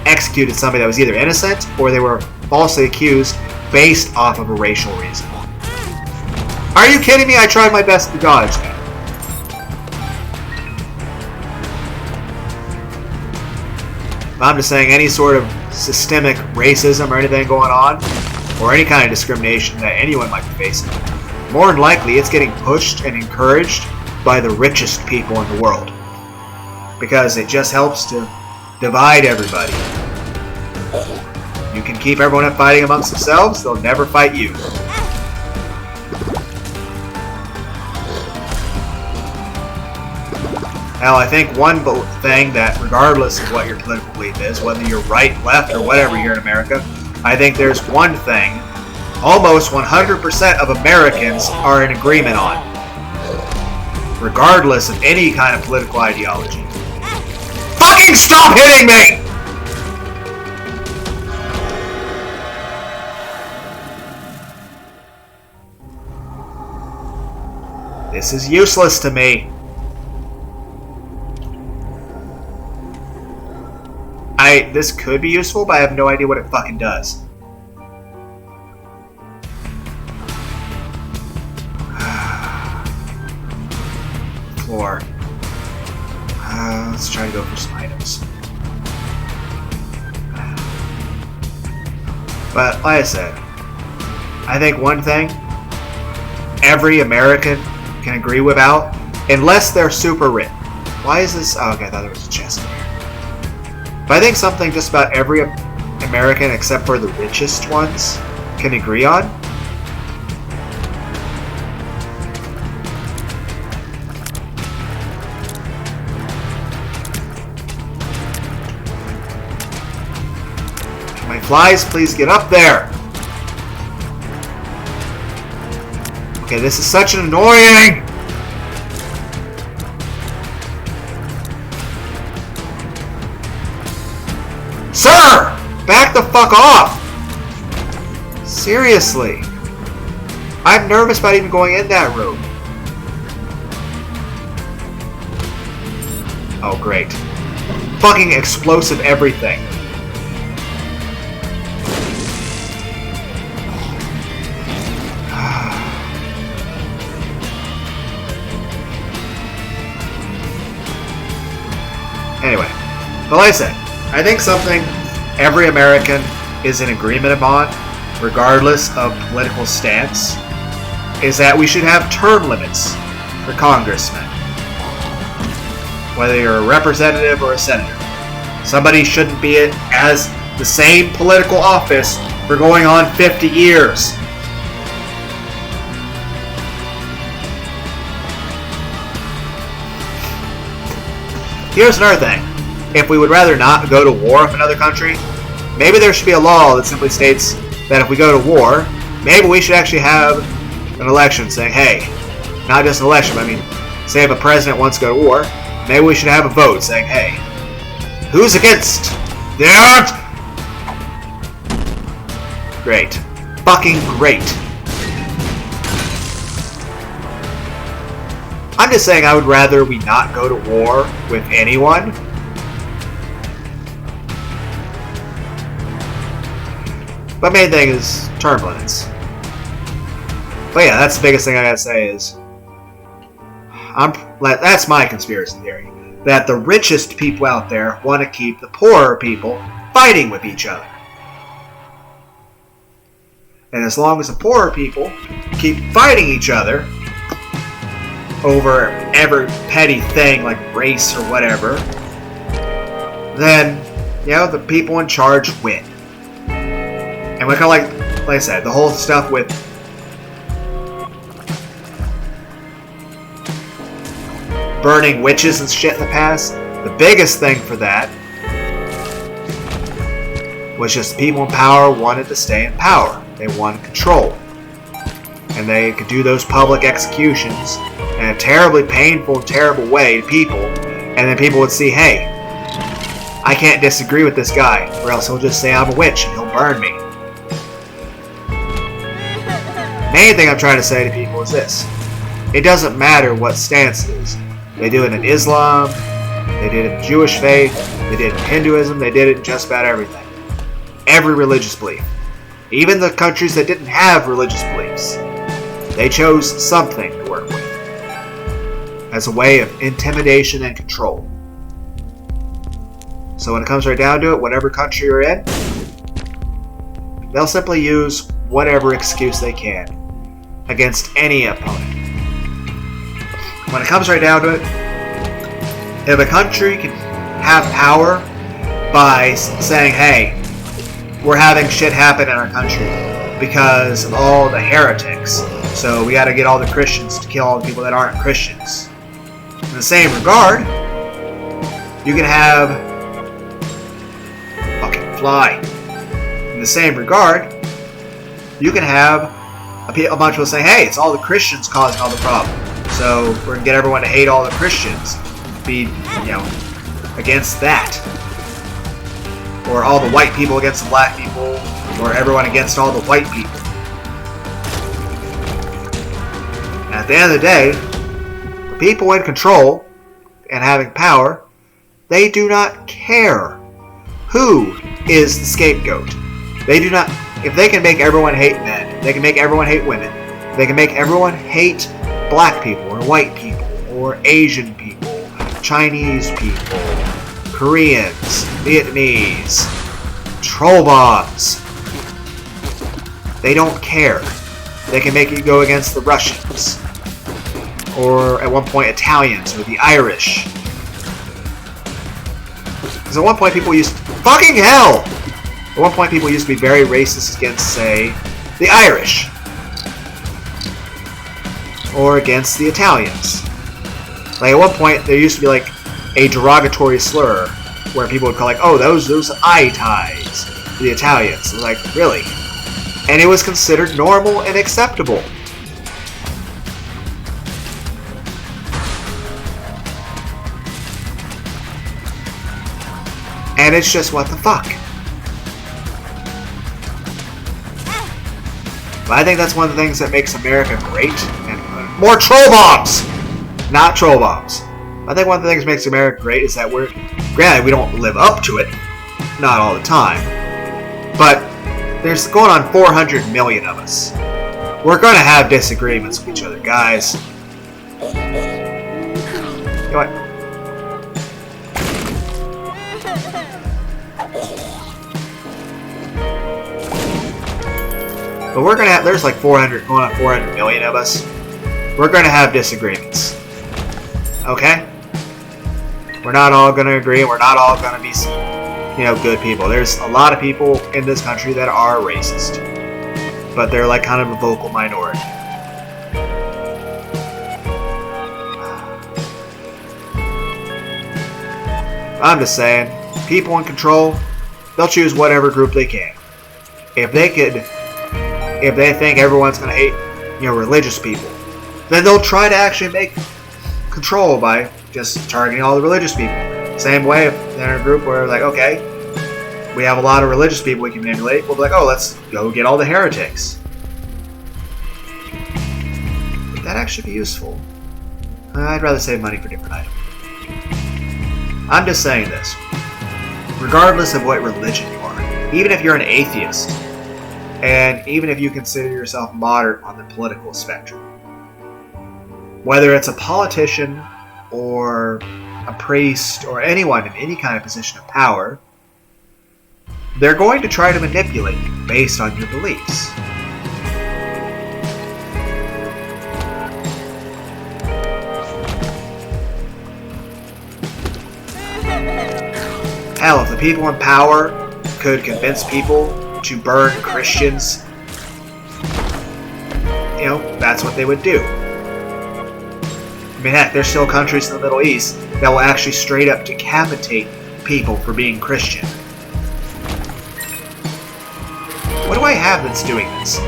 executed somebody that was either innocent or they were falsely accused based off of a racial reason. Are you kidding me? I tried my best to dodge that. I'm just saying any sort of systemic racism or anything going on, or any kind of discrimination that anyone might be facing, more than likely it's getting pushed and encouraged by the richest people in the world. Because it just helps to divide everybody. You can keep everyone up fighting amongst themselves, they'll never fight you. Now, I think one thing that, regardless of what your political belief is, whether you're right, left, or whatever here in America, I think there's one thing almost 100% of Americans are in agreement on, regardless of any kind of political ideology. Fucking stop hitting me! This is useless to me. This could be useful, but I have no idea what it fucking does. Floor. Let's try to go for some items. But, like I said, I think one thing every American can agree without, unless they're super rich. Why is this? Oh, okay, I thought there was a chest in here. But I think something just about every American, except for the richest ones, can agree on. Can my flies please get up there? Okay, this is such an annoying... Sir! Back the fuck off! Seriously. I'm nervous about even going in that room. Oh, great. Fucking explosive everything. Anyway, but like I said, I think something every American is in agreement upon, regardless of political stance, is that we should have term limits for congressmen. Whether you're a representative or a senator. Somebody shouldn't be as the same political office for going on 50 years. Here's another thing. If we would rather not go to war with another country, maybe there should be a law that simply states that if we go to war, maybe we should actually have an election saying, hey, not just an election, but I mean, say if a president wants to go to war, maybe we should have a vote saying, hey, who's against? That? Great. Fucking great. I'm just saying I would rather we not go to war with anyone. But main thing is term limits. But yeah, that's the biggest thing I gotta say is that's my conspiracy theory. That the richest people out there want to keep the poorer people fighting with each other. And as long as the poorer people keep fighting each other over every petty thing like race or whatever, then, you know, the people in charge win. And we kind of like I said, the whole stuff with burning witches and shit in the past, the biggest thing for that was just people in power wanted to stay in power. They wanted control. And they could do those public executions in a terribly painful, terrible way to people, and then people would see, hey, I can't disagree with this guy, or else he'll just say I'm a witch and he'll burn me. Main thing I'm trying to say to people is this. It doesn't matter what stance it is. They do it in Islam, They did it in the Jewish faith. They did it in Hinduism. They did it in just about everything. Every religious belief. Even the countries that didn't have religious beliefs. They chose something to work with as a way of intimidation and control. So when it comes right down to it, whatever country you're in, they'll simply use whatever excuse they can against any opponent. When it comes right down to it, if a country can have power by saying, hey, we're having shit happen in our country because of all the heretics, so we gotta get all the Christians to kill all the people that aren't Christians. In the same regard, you can have fucking fly. In the same regard, you can have a bunch of people saying, hey, it's all the Christians causing all the problem. So we're going to get everyone to hate all the Christians. Be, against that. Or all the white people against the black people. Or everyone against all the white people. And at the end of the day, the people in control and having power, they do not care who is the scapegoat. They do not. If they can make everyone hate men, they can make everyone hate women, they can make everyone hate black people, or white people, or Asian people, Chinese people, Koreans, Vietnamese, troll bombs. They don't care. They can make you go against the Russians, or at one point Italians, or the Irish. Because at one point people used fucking hell! At one point people used to be very racist against, say, the Irish. Or against the Italians. Like at one point there used to be like a derogatory slur where people would call like, oh, those eye ties to the Italians. Like, really? And it was considered normal and acceptable. And it's just, what the fuck? But I think that's one of the things that makes America great. And more troll bombs! Not troll bombs. I think one of the things that makes America great is that granted, we don't live up to it. Not all the time. But there's going on 400 million of us. We're going to have disagreements with each other, guys. You know what? But we're gonna have, there's like 400, going on 400 million of us. We're gonna have disagreements. Okay? We're not all gonna agree, we're not all gonna be, good people. There's a lot of people in this country that are racist. But they're like kind of a vocal minority. I'm just saying, people in control, they'll choose whatever group they can. If they think everyone's going to hate, religious people, then they'll try to actually make control by just targeting all the religious people. Same way if they're in a group where like, okay, we have a lot of religious people we can manipulate, we'll be like, oh, let's go get all the heretics. Would that actually be useful? I'd rather save money for a different item. I'm just saying this. Regardless of what religion you are, even if you're an atheist, and even if you consider yourself moderate on the political spectrum, whether it's a politician or a priest or anyone in any kind of position of power, they're going to try to manipulate you based on your beliefs. Hell, if the people in power could convince people to burn Christians, that's what they would do. I mean, heck, there's still countries in the Middle East that will actually straight up decapitate people for being Christian. What do I have that's doing this?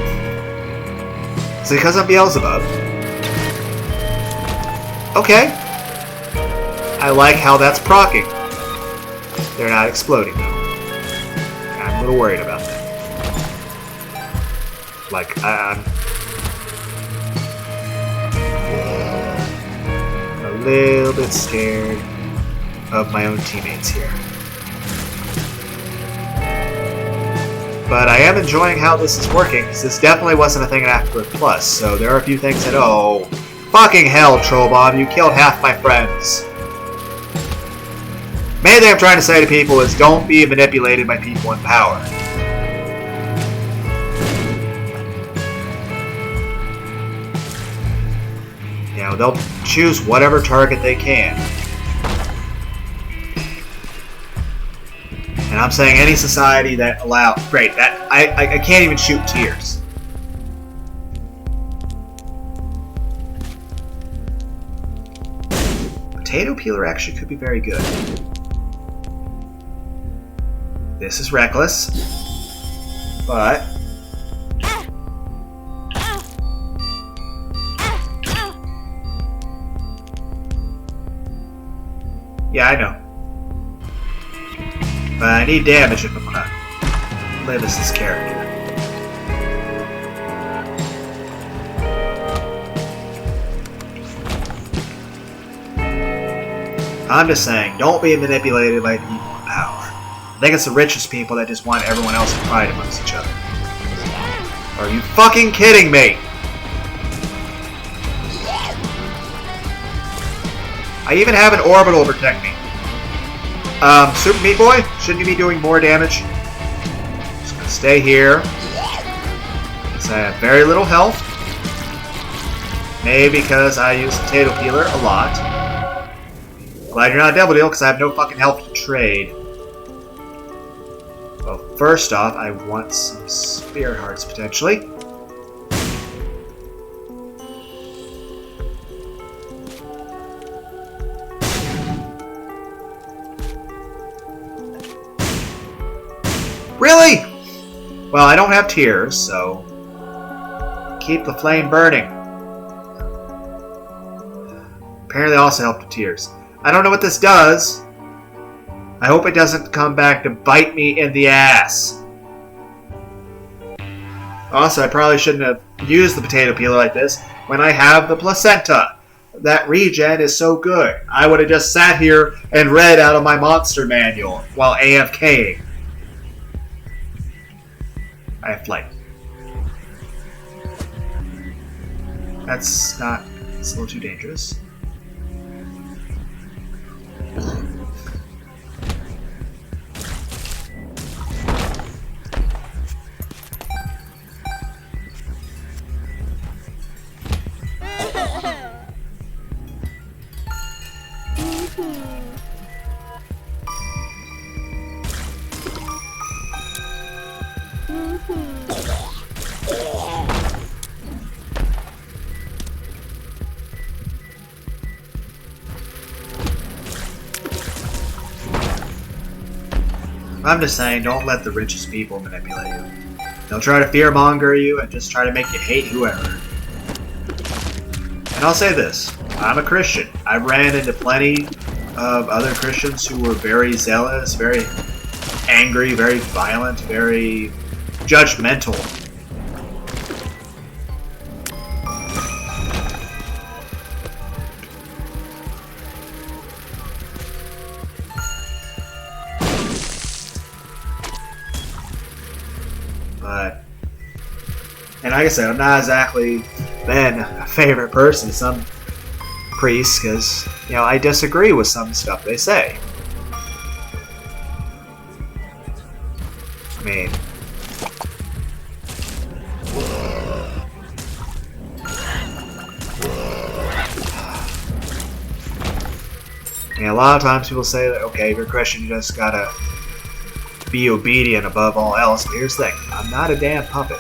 Is it because I'm Beelzebub? Okay. I like how that's proccing. They're not exploding, though. I'm a little worried about that. Like, I'm a little bit scared. of my own teammates here. But I am enjoying how this is working, because this definitely wasn't a thing in Afterglow Plus, so there are a few things that, oh, fucking hell, Trollbob, you killed half my friends. Main thing I'm trying to say to people is don't be manipulated by people in power. You know, they'll choose whatever target they can. And I'm saying any society that allow... Great, that I can't even shoot tears. Potato peeler actually could be very good. This is reckless. But... yeah, I know. But I need damage if I'm gonna live as this character. I'm just saying, don't be manipulated by people in power. I think it's the richest people that just want everyone else to fight amongst each other. Are you fucking kidding me? I even have an orbital to protect me. Super Meat Boy, shouldn't you be doing more damage? Just gonna stay here. Because I have very little health. Maybe because I use Potato Peeler a lot. Glad you're not a Devil Deal, because I have no fucking health to trade. Well, first off, I want some Spirit Hearts, potentially. Really? Well, I don't have tears, so keep the flame burning. Apparently also helped with tears. I don't know what this does. I hope it doesn't come back to bite me in the ass. Also, I probably shouldn't have used the potato peeler like this when I have the placenta. That regen is so good. I would have just sat here and read out of my monster manual while AFKing. I have flight. That's not... it's a little too dangerous. I'm just saying, don't let the richest people manipulate you. They'll try to fearmonger you and just try to make you hate whoever. And I'll say this, I'm a Christian. I ran into plenty of other Christians who were very zealous, very angry, very violent, very judgmental. And like I said, I'm not exactly been a favorite person to some priests because, you know, I disagree with some stuff they say. I mean, a lot of times people say that, okay, if you're Christian, you just gotta be obedient above all else. But here's the thing, I'm not a damn puppet.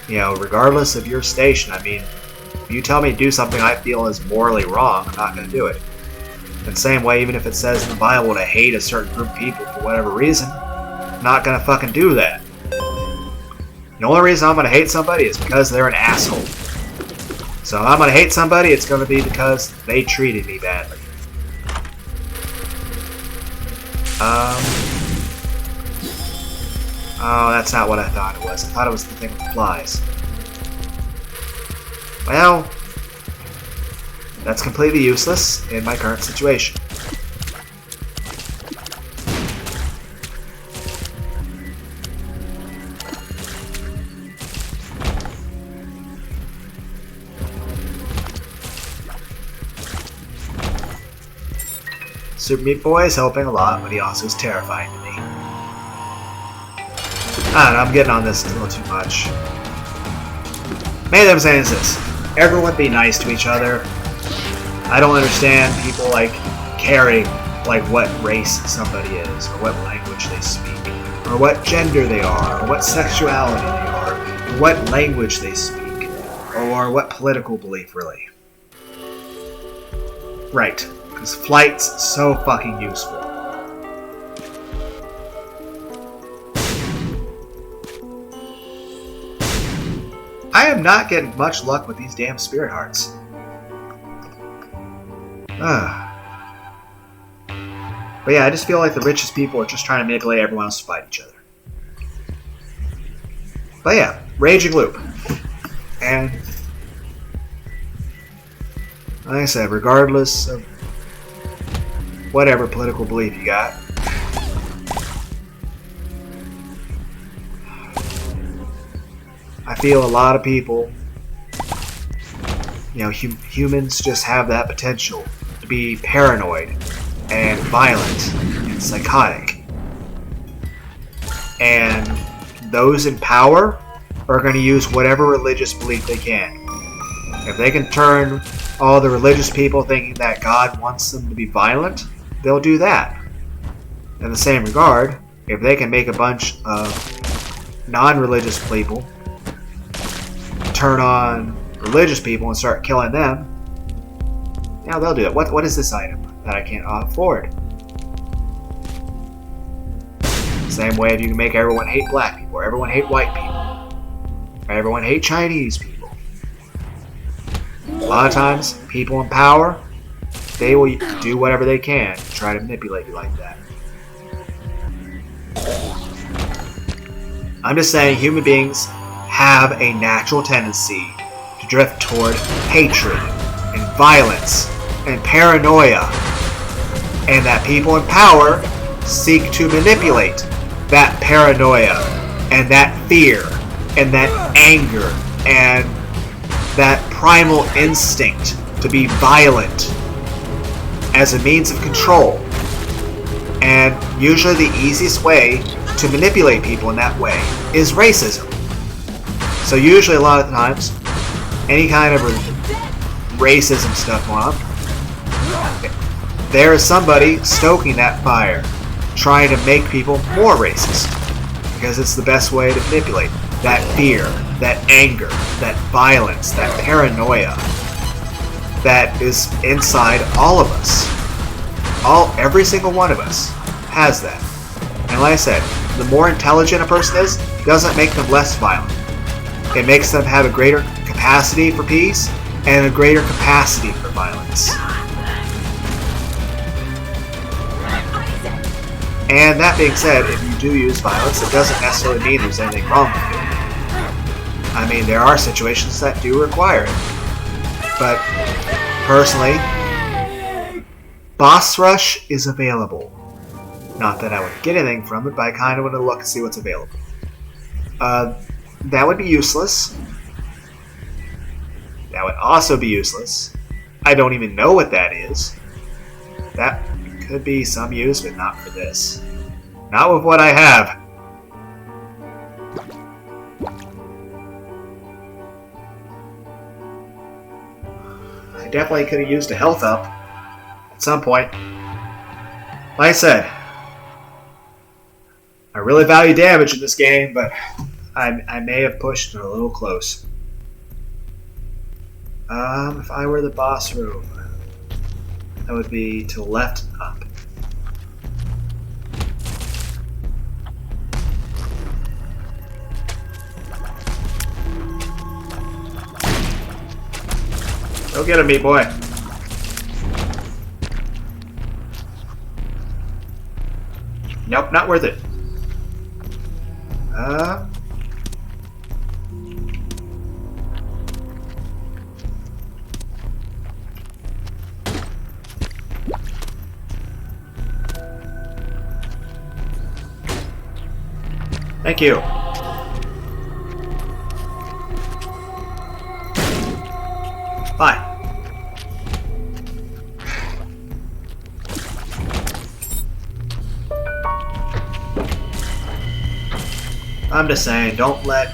You know, regardless of your station, I mean, if you tell me to do something I feel is morally wrong, I'm not going to do it. In the same way, even if it says in the Bible to hate a certain group of people for whatever reason, I'm not going to fucking do that. The only reason I'm going to hate somebody is because they're an asshole. So if I'm going to hate somebody, it's going to be because they treated me badly. Oh, that's not what I thought it was. I thought it was the thing with the flies. Well, That's completely useless in my current situation. Super Meat Boy is helping a lot, but he also is terrifying to me. I don't know, I'm getting on this a little too much. Maybe I'm saying is this. Everyone be nice to each other. I don't understand people like caring like what race somebody is, or what language they speak, or what gender they are, or what sexuality they are, or what language they speak, or what political belief really. Right. Because flight's so fucking useful. I am not getting much luck with these damn spirit hearts. But yeah, I just feel like the richest people are just trying to manipulate everyone else to fight each other. But yeah, Raging Loop. And like I said, regardless of whatever political belief you got, I feel a lot of people, you know, humans just have that potential to be paranoid and violent and psychotic. And those in power are going to use whatever religious belief they can. If they can turn all the religious people thinking that God wants them to be violent, they'll do that. In the same regard, if they can make a bunch of non-religious people turn on religious people and start killing them, yeah, they'll do it. What is this item that I can't afford? Same way if you can make everyone hate black people, or everyone hate white people, or everyone hate Chinese people. A lot of times, people in power, they will do whatever they can to try to manipulate you like that. I'm just saying human beings have a natural tendency to drift toward hatred and violence and paranoia, and that people in power seek to manipulate that paranoia and that fear and that anger and that primal instinct to be violent as a means of control. And usually the easiest way to manipulate people in that way is racism. So usually a lot of times, any kind of racism stuff going on, there is somebody stoking that fire, trying to make people more racist. Because it's the best way to manipulate that fear, that anger, that violence, that paranoia that is inside all of us. Every single one of us has that. And like I said, the more intelligent a person is, it doesn't make them less violent. It makes them have a greater capacity for peace and a greater capacity for violence. And that being said, if you do use violence, it doesn't necessarily mean there's anything wrong with it. I mean, there are situations that do require it. But personally, Boss Rush is available. Not that I would get anything from it, but I kind of want to look and see what's available. That would be useless. That would also be useless. I don't even know what that is. That could be some use, but not for this. Not with what I have. I definitely could have used a health up at some point. Like I said, I really value damage in this game, but I may have pushed it a little close. If I were the boss room, that would be to the left and up. Go get him, meat boy. Nope, not worth it. Thank you. Bye. I'm just saying, don't let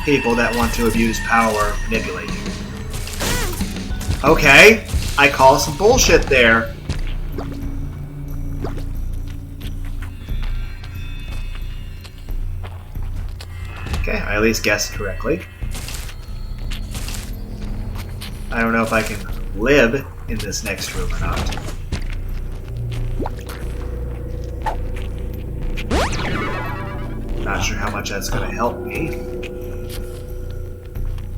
people that want to abuse power manipulate you. Okay, I call some bullshit there. Okay, I at least guessed correctly. I don't know if I can live in this next room or not. Not sure how much that's going to help me.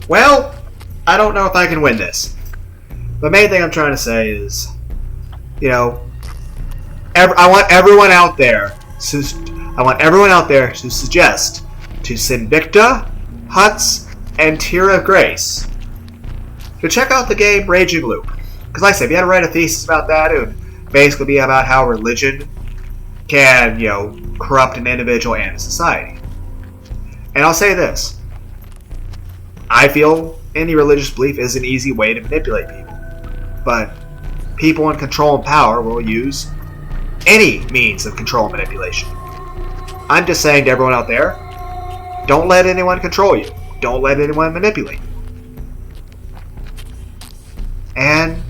Well, I don't know if I can win this. The main thing I'm trying to say is, you know, I want everyone out there to suggest to Sinvicta, Huts, and Tira Grace to check out the game Raging Loop. Because like I said, if you had to write a thesis about that, it would basically be about how religion can, you know, corrupt an individual and a society. And I'll say this. I feel any religious belief is an easy way to manipulate people. But people in control and power will use any means of control and manipulation. I'm just saying to everyone out there, don't let anyone control you. Don't let anyone manipulate you. And,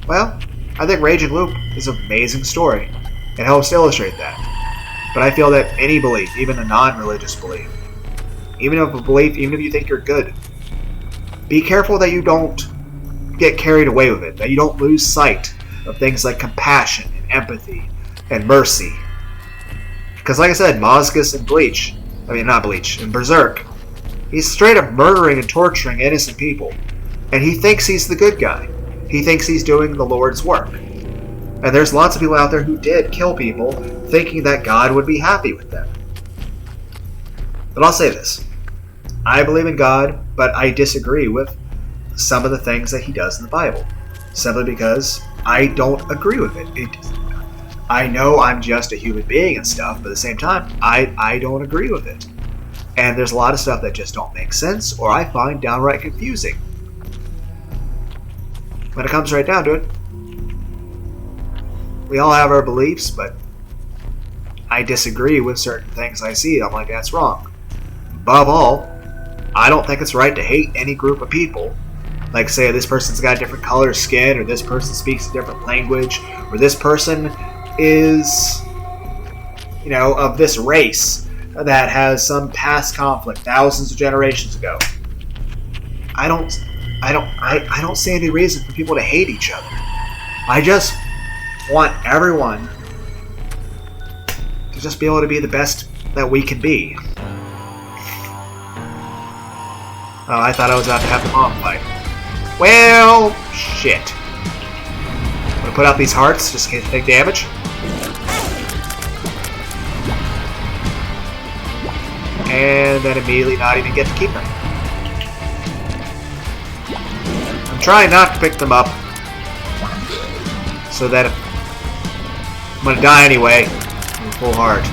well, I think Raging Loop is an amazing story. It helps to illustrate that. But I feel that any belief, even a non-religious belief, even if you think you're good, be careful that you don't get carried away with it, that you don't lose sight of things like compassion and empathy and mercy. Because like I said, Mozgus in Berserk, he's straight up murdering and torturing innocent people. And he thinks he's the good guy. He thinks he's doing the Lord's work. And there's lots of people out there who did kill people thinking that God would be happy with them. But I'll say this. I believe in God, but I disagree with some of the things that he does in the Bible. Simply because I don't agree with it. I know I'm just a human being and stuff, but at the same time, I don't agree with it. And there's a lot of stuff that just don't make sense, or I find downright confusing. When it comes right down to it, we all have our beliefs, but I disagree with certain things I see. I'm like, that's wrong. Above all, I don't think it's right to hate any group of people. Like, say, this person's got a different color of skin, or this person speaks a different language, or this person is, you know, of this race that has some past conflict thousands of generations ago. I don't see any reason for people to hate each other. I just want everyone to just be able to be the best that we can be. Oh, I thought I was about to have the bomb fight. Well, shit. I'm gonna put out these hearts just in case they take damage. And then immediately not even get to keep them. I'm trying not to pick them up, so that if I'm gonna die anyway, I'm full heart.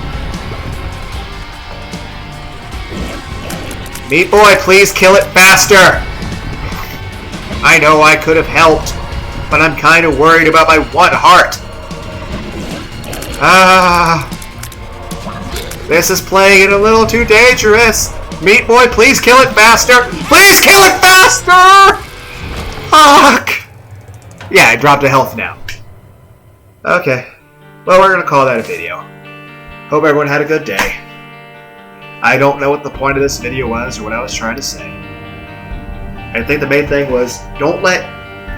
Meat Boy, please kill it faster! I know I could have helped, but I'm kind of worried about my one heart. This is playing it a little too dangerous. Meat Boy, please kill it faster! Please kill it faster! Fuck! Yeah, I dropped a health now. Okay. Well, we're gonna call that a video. Hope everyone had a good day. I don't know what the point of this video was or what I was trying to say. I think the main thing was, don't let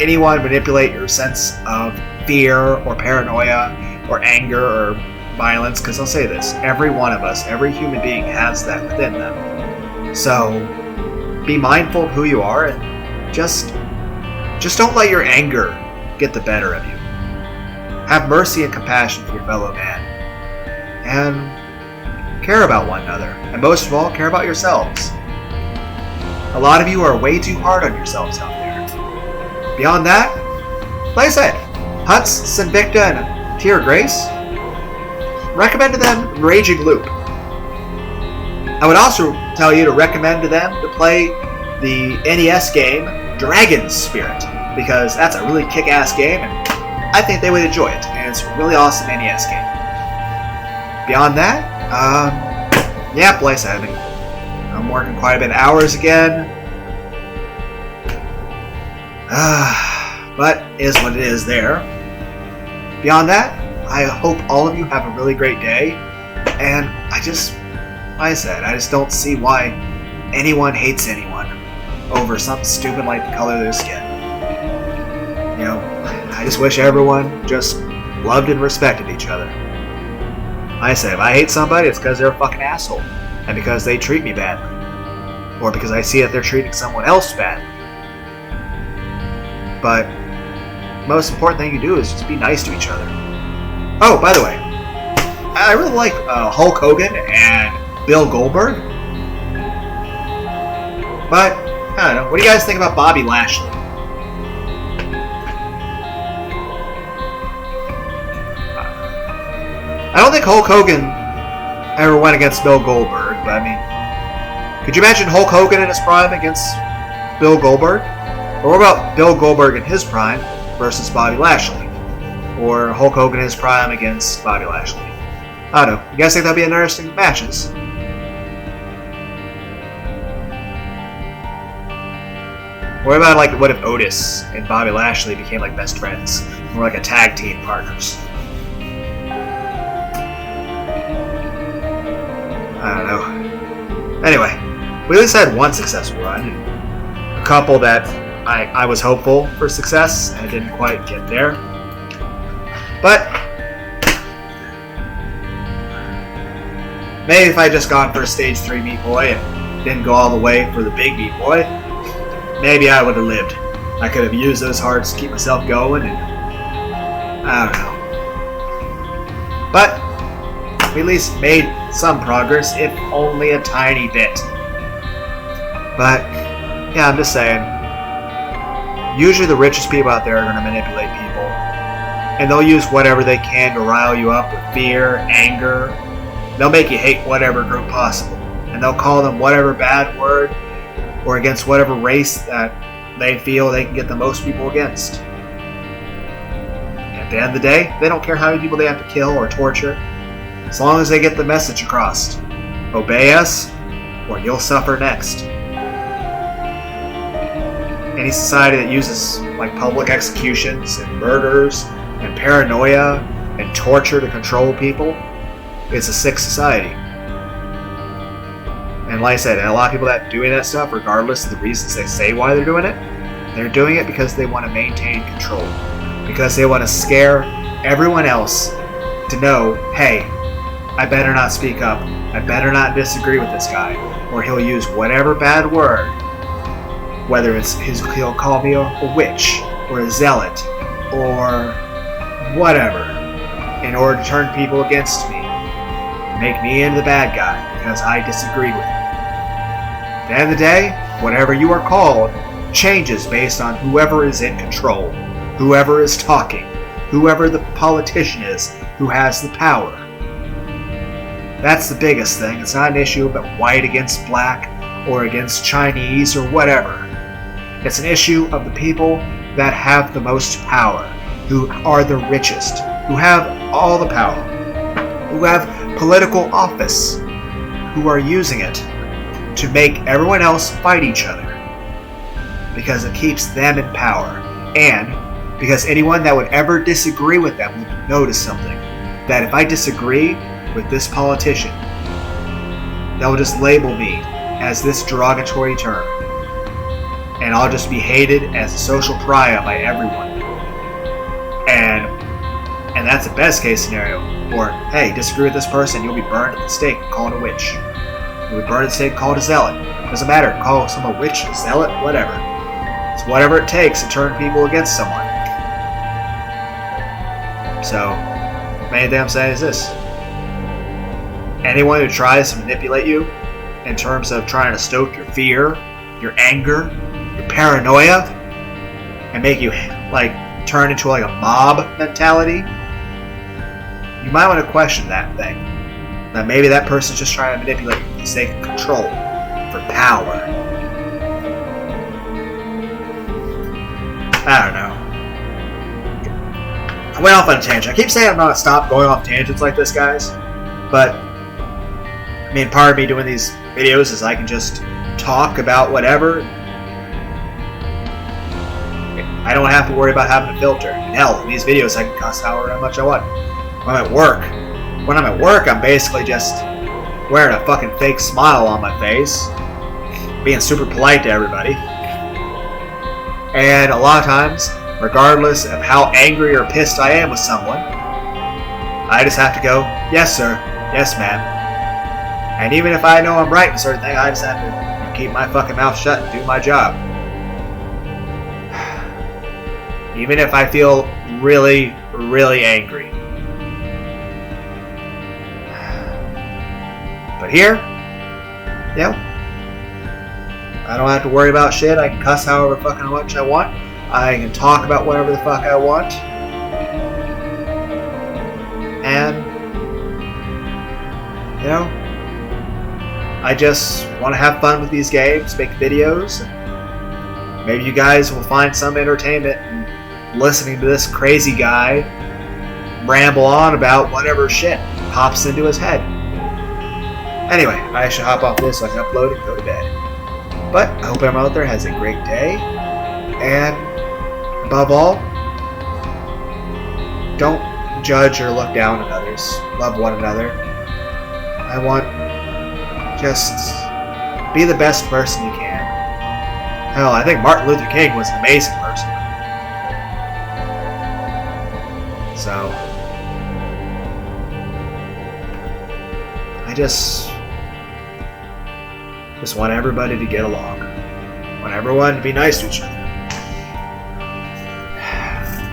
anyone manipulate your sense of fear or paranoia or anger or violence, because I'll say this, every one of us, every human being has that within them. So, be mindful of who you are and just don't let your anger get the better of you. Have mercy and compassion for your fellow man. And care about one another. And most of all, care about yourselves. A lot of you are way too hard on yourselves out there. Beyond that, like I said, Huts, Sinvicta, and Tira Grace, recommend to them Raging Loop. I would also tell you to recommend to them to play the NES game Dragon's Spirit, because that's a really kick-ass game, and I think they would enjoy it, and it's a really awesome NES game. Beyond that, yeah, like I said, I'm working quite a bit of hours again. But it is what it is there. Beyond that, I hope all of you have a really great day, and like I said, I just don't see why anyone hates anyone over something stupid like the color of their skin. You know, I just wish everyone just loved and respected each other. Like I said, if I hate somebody, it's because they're a fucking asshole, and because they treat me badly, or because I see that they're treating someone else badly. But the most important thing you do is just be nice to each other. Oh, by the way, I really like Hulk Hogan and Bill Goldberg. But, I don't know, what do you guys think about Bobby Lashley? I don't think Hulk Hogan ever went against Bill Goldberg, but I mean, could you imagine Hulk Hogan in his prime against Bill Goldberg? Or what about Bill Goldberg in his prime versus Bobby Lashley? Or Hulk Hogan in his prime against Bobby Lashley? I don't know. You guys think that'd be interesting matches? What about, like, what if Otis and Bobby Lashley became, like, best friends? More like a tag team partners? I don't know. Anyway, we at least had one successful run. A couple that I was hopeful for success and didn't quite get there. But maybe if I just gone for a stage 3 Meat Boy and didn't go all the way for the big Meat Boy, maybe I would have lived. I could have used those hearts to keep myself going, and I don't know. But we at least made some progress, if only a tiny bit. But yeah, I'm just saying, usually the richest people out there are going to manipulate people, and they'll use whatever they can to rile you up with fear, anger. They'll make you hate whatever group possible, and they'll call them whatever bad word, or against whatever race that they feel they can get the most people against. At the end of the day, they don't care how many people they have to kill or torture, as long as they get the message across. Obey us, or you'll suffer next. Any society that uses like public executions and murders and paranoia and torture to control people is a sick society. And like I said, a lot of people that are doing that stuff, regardless of the reasons they say why they're doing it because they want to maintain control. Because they want to scare everyone else to know, hey, I better not speak up. I better not disagree with this guy, or he'll use whatever bad word, whether he'll call me a witch, or a zealot, or whatever, in order to turn people against me, make me into the bad guy because I disagree with him. At the end of the day, whatever you are called changes based on whoever is in control, whoever is talking, whoever the politician is who has the power. That's the biggest thing. It's not an issue about white against black or against Chinese or whatever. It's an issue of the people that have the most power, who are the richest, who have all the power, who have political office, who are using it to make everyone else fight each other because it keeps them in power, and because anyone that would ever disagree with them would notice something, that if I disagree with this politician, they'll just label me as this derogatory term, and I'll just be hated as a social pariah by everyone. And that's the best case scenario. Or, hey, disagree with this person, you'll be burned at the stake and called a witch. You'll be burned at the stake and called a zealot. Doesn't matter, call someone a witch, a zealot, whatever. It's whatever it takes to turn people against someone. So, main thing I'm saying is this. Anyone who tries to manipulate you in terms of trying to stoke your fear, your anger, your paranoia, and make you like turn into like a mob mentality, you might want to question that thing. That maybe that person's just trying to manipulate the sake of control, for power. I don't know. I went off on a tangent. I keep saying I'm not stop going off tangents like this, guys. But, I mean, part of me doing these videos is I can just talk about whatever. I don't have to worry about having a filter. Hell, in these videos I can cuss however much I want. When I'm at work, I'm basically just wearing a fucking fake smile on my face, being super polite to everybody. And a lot of times, regardless of how angry or pissed I am with someone, I just have to go, yes sir, yes ma'am. And even if I know I'm right in certain things, I just have to keep my fucking mouth shut and do my job. Even if I feel really, really angry. But here, I don't have to worry about shit. I can cuss however fucking much I want. I can talk about whatever the fuck I want. And, I just want to have fun with these games, make videos. And maybe you guys will find some entertainment in listening to this crazy guy ramble on about whatever shit pops into his head. Anyway, I should hop off this so I can upload and go to bed. But I hope everyone out there has a great day. And above all, don't judge or look down on others. Love one another. I want just be the best person you can. Hell, I think Martin Luther King was an amazing person. So I just want everybody to get along. I want everyone to be nice to each other.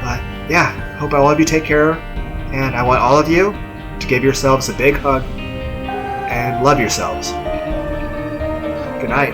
But yeah, hope all of you take care, and I want all of you to give yourselves a big hug and love yourselves. Good night.